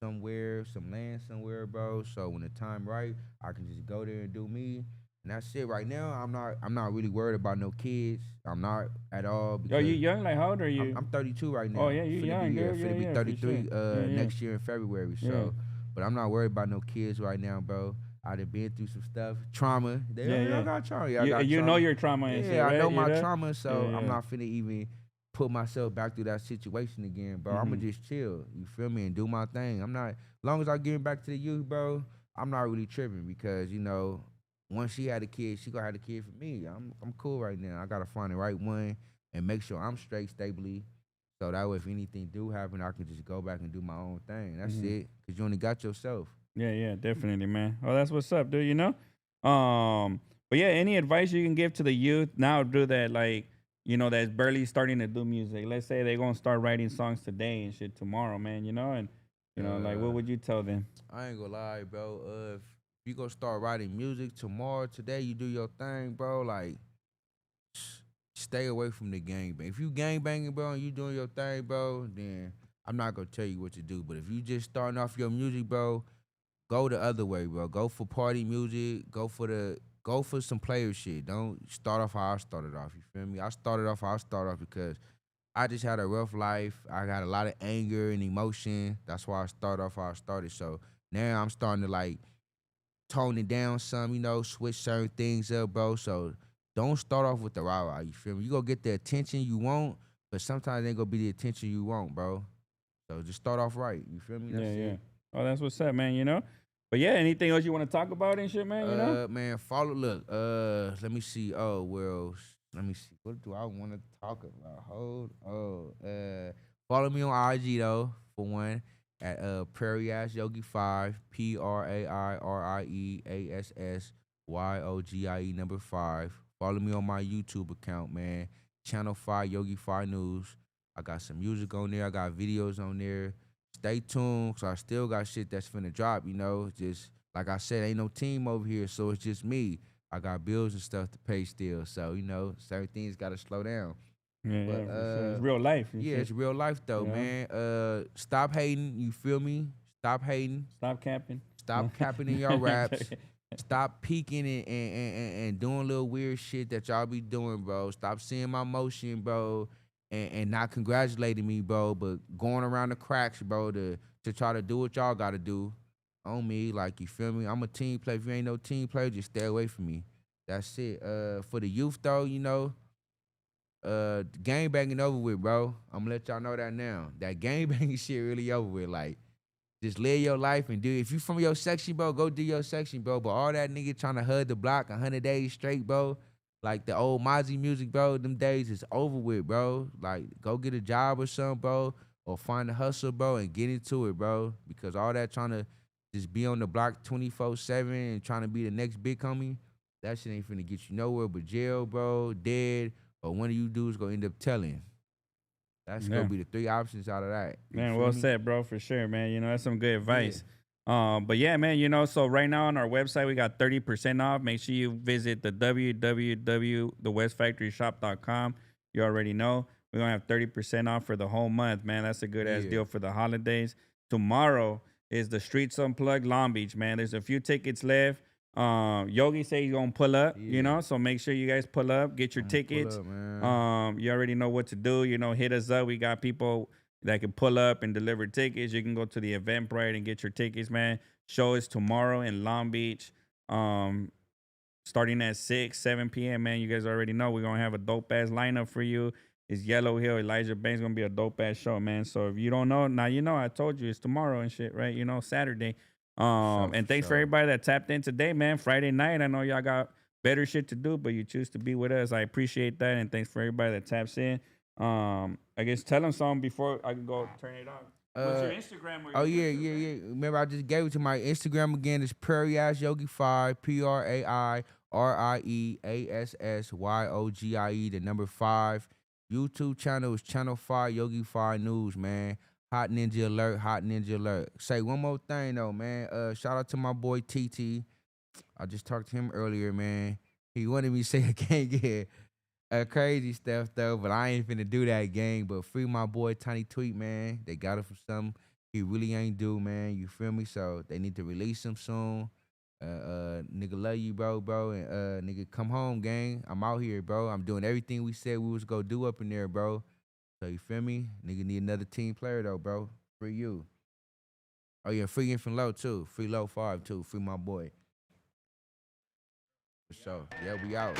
somewhere, some land somewhere, bro. So when the time right, I can just go there and do me. And that's it. Right now, I'm not really worried about no kids. I'm not at all Yo, you because young? Like, how old are I'm, you? I'm 32 right Oh now. yeah, you Finna be young, dude. Yeah, finna be yeah, for sure. 33 Yeah, yeah, next year in February. yeah, So, but I'm not worried about no kids right now, bro. I done been through some stuff, trauma. yeah, I yeah. got trauma. Yeah, I You got you know trauma. your trauma and shit, Yeah, I know right? You my know? trauma, Yeah, so I'm yeah. not finna even put myself back through that situation again, bro. I'ma just chill. You feel me? And do my thing. I'm not, as long as I get back to the youth, bro. I'm not really tripping because once she had a kid, she gonna have a kid for me. I'm cool right now. I gotta find the right one and make sure I'm straight stably. So that way, if anything do happen, I can just go back and do my own thing. That's it. Cause you only got yourself. Yeah, yeah, definitely, man. Oh, that's what's up, dude. You know, but yeah, any advice you can give to the youth now, dude, that like that's barely starting to do music. Let's say they're gonna start writing songs today and shit tomorrow, man. You know, and like, what Uh, would you tell them? I ain't gonna lie, bro. If you gonna start writing music tomorrow, today, you do your thing, bro. Like, stay away from the gangbang. If you gangbanging, bro, and you doing your thing, bro, then I'm not gonna tell you what to do. But if you just starting off your music, bro, go the other way, bro. Go for party music. Go for some player shit. Don't start off how I started off. You feel me? I started off how I started off because I just had a rough life. I got a lot of anger and emotion. That's why I started off how I started. So now I'm starting to like tone it down some, switch certain things up, bro. So don't start off with the rah-rah, you feel me? You gonna get the attention you want, but sometimes it ain't gonna be the attention you want, bro. So just start off right, you feel me? That's Yeah, yeah. it. Oh, that's what's up, man. You know. But yeah, anything else you want to talk about and shit, man? You know. Man, let me see. Oh, well, let me see. What do I want to talk about? Follow me on IG though, for one, at Prairie Ass Yogie5, PRAIRIEASSYOGIE number 5. Follow me on my YouTube account, man. Channel 5 Yogie5 News. I got some music on there. I got videos on there. Stay tuned, cause I still got shit that's finna drop. Just like I said, ain't no team over here, so it's just me. I got bills and stuff to pay still, so certain things gotta slow down. Yeah, But yeah, for sure. It's real life and yeah, shit. it's real life though, You know. man. Stop hating. You feel me? Stop hating. Stop capping. Stop capping in your raps. Stop peeking and doing little weird shit that y'all be doing, bro. Stop seeing my motion, bro, and not congratulating me, bro, but going around the cracks, bro, to try to do what y'all gotta do on me. Like, you feel me? I'm a team player. If you ain't no team player, just stay away from me. That's it. For the youth though, gang banging over with, bro. I'm gonna let y'all know that now. That gang banging shit really over with. Like, just live your life and do. If you from your section, bro, go do your section, bro. But all that nigga trying to hug the block 100 days straight, bro. Like the old Mozzie music, bro. Them days is over with, bro. Like, go get a job or something, bro, or find a hustle, bro, and get into it, bro. Because all that trying to just be on the block 24/7 and trying to be the next big homie, that shit ain't finna get you nowhere but jail, bro, dead, or one of you dudes gonna end up telling. That's gonna Yeah. be the three options out of that. You Man, feel well me? said, bro, for sure, man. That's some good Yeah. advice. But yeah, man, so right now on our website, we got 30% off. Make sure you visit the www.thewestfactoryshop.com. You already know. We're going to have 30% off for the whole month, man. That's a good ass Yeah. deal for the holidays. Tomorrow is the Streets Unplugged Long Beach, man. There's a few tickets left. Yogi say he's gonna pull up, Yeah. so make sure you guys pull up, get your I'ma pull tickets. up, man. You already know what to do, hit us up. We got people that can pull up and deliver tickets. You can go to the Eventbrite and get your tickets, man. Show is tomorrow in Long Beach. Starting at 6, 7 p.m., man. You guys already know we're gonna have a dope ass lineup for you. It's Yellow Hill, Elijah Banks gonna be a dope ass show, man. So if you don't know, now you know I told you it's tomorrow and shit, right? Saturday. sure, And for thanks for sure. everybody that tapped in today, man. Friday night. I know y'all got better shit to do, but you choose to be with us. I appreciate that. And thanks for everybody that taps in. I guess tell them something before I can go turn it off. What's your Instagram or Oh your yeah, YouTube, yeah, man? yeah. Remember, I just gave it to my Instagram again. It's Prairie Ass Yogie5, PRAIRIEASSYOGIE, the number 5. YouTube channel is Channel 5 Yogie5 News, man. Hot Ninja Alert, Hot Ninja Alert. Say one more thing though, man. Shout out to my boy TT. I just talked to him earlier, man. He wanted me to say I can't get crazy stuff though, but I ain't finna do that, gang. But free my boy Tiny Tweet, man. They got him from something he really ain't do, man. You feel me? So they need to release him soon. Nigga love you, bro, and nigga come home, gang. I'm out here, bro. I'm doing everything we said we was gonna do up in there, bro. So you feel me? Nigga need another team player though, bro. Free you. Oh yeah, free Infant Low too. Free Low 5 too. Free my boy. For sure. Yeah, we out.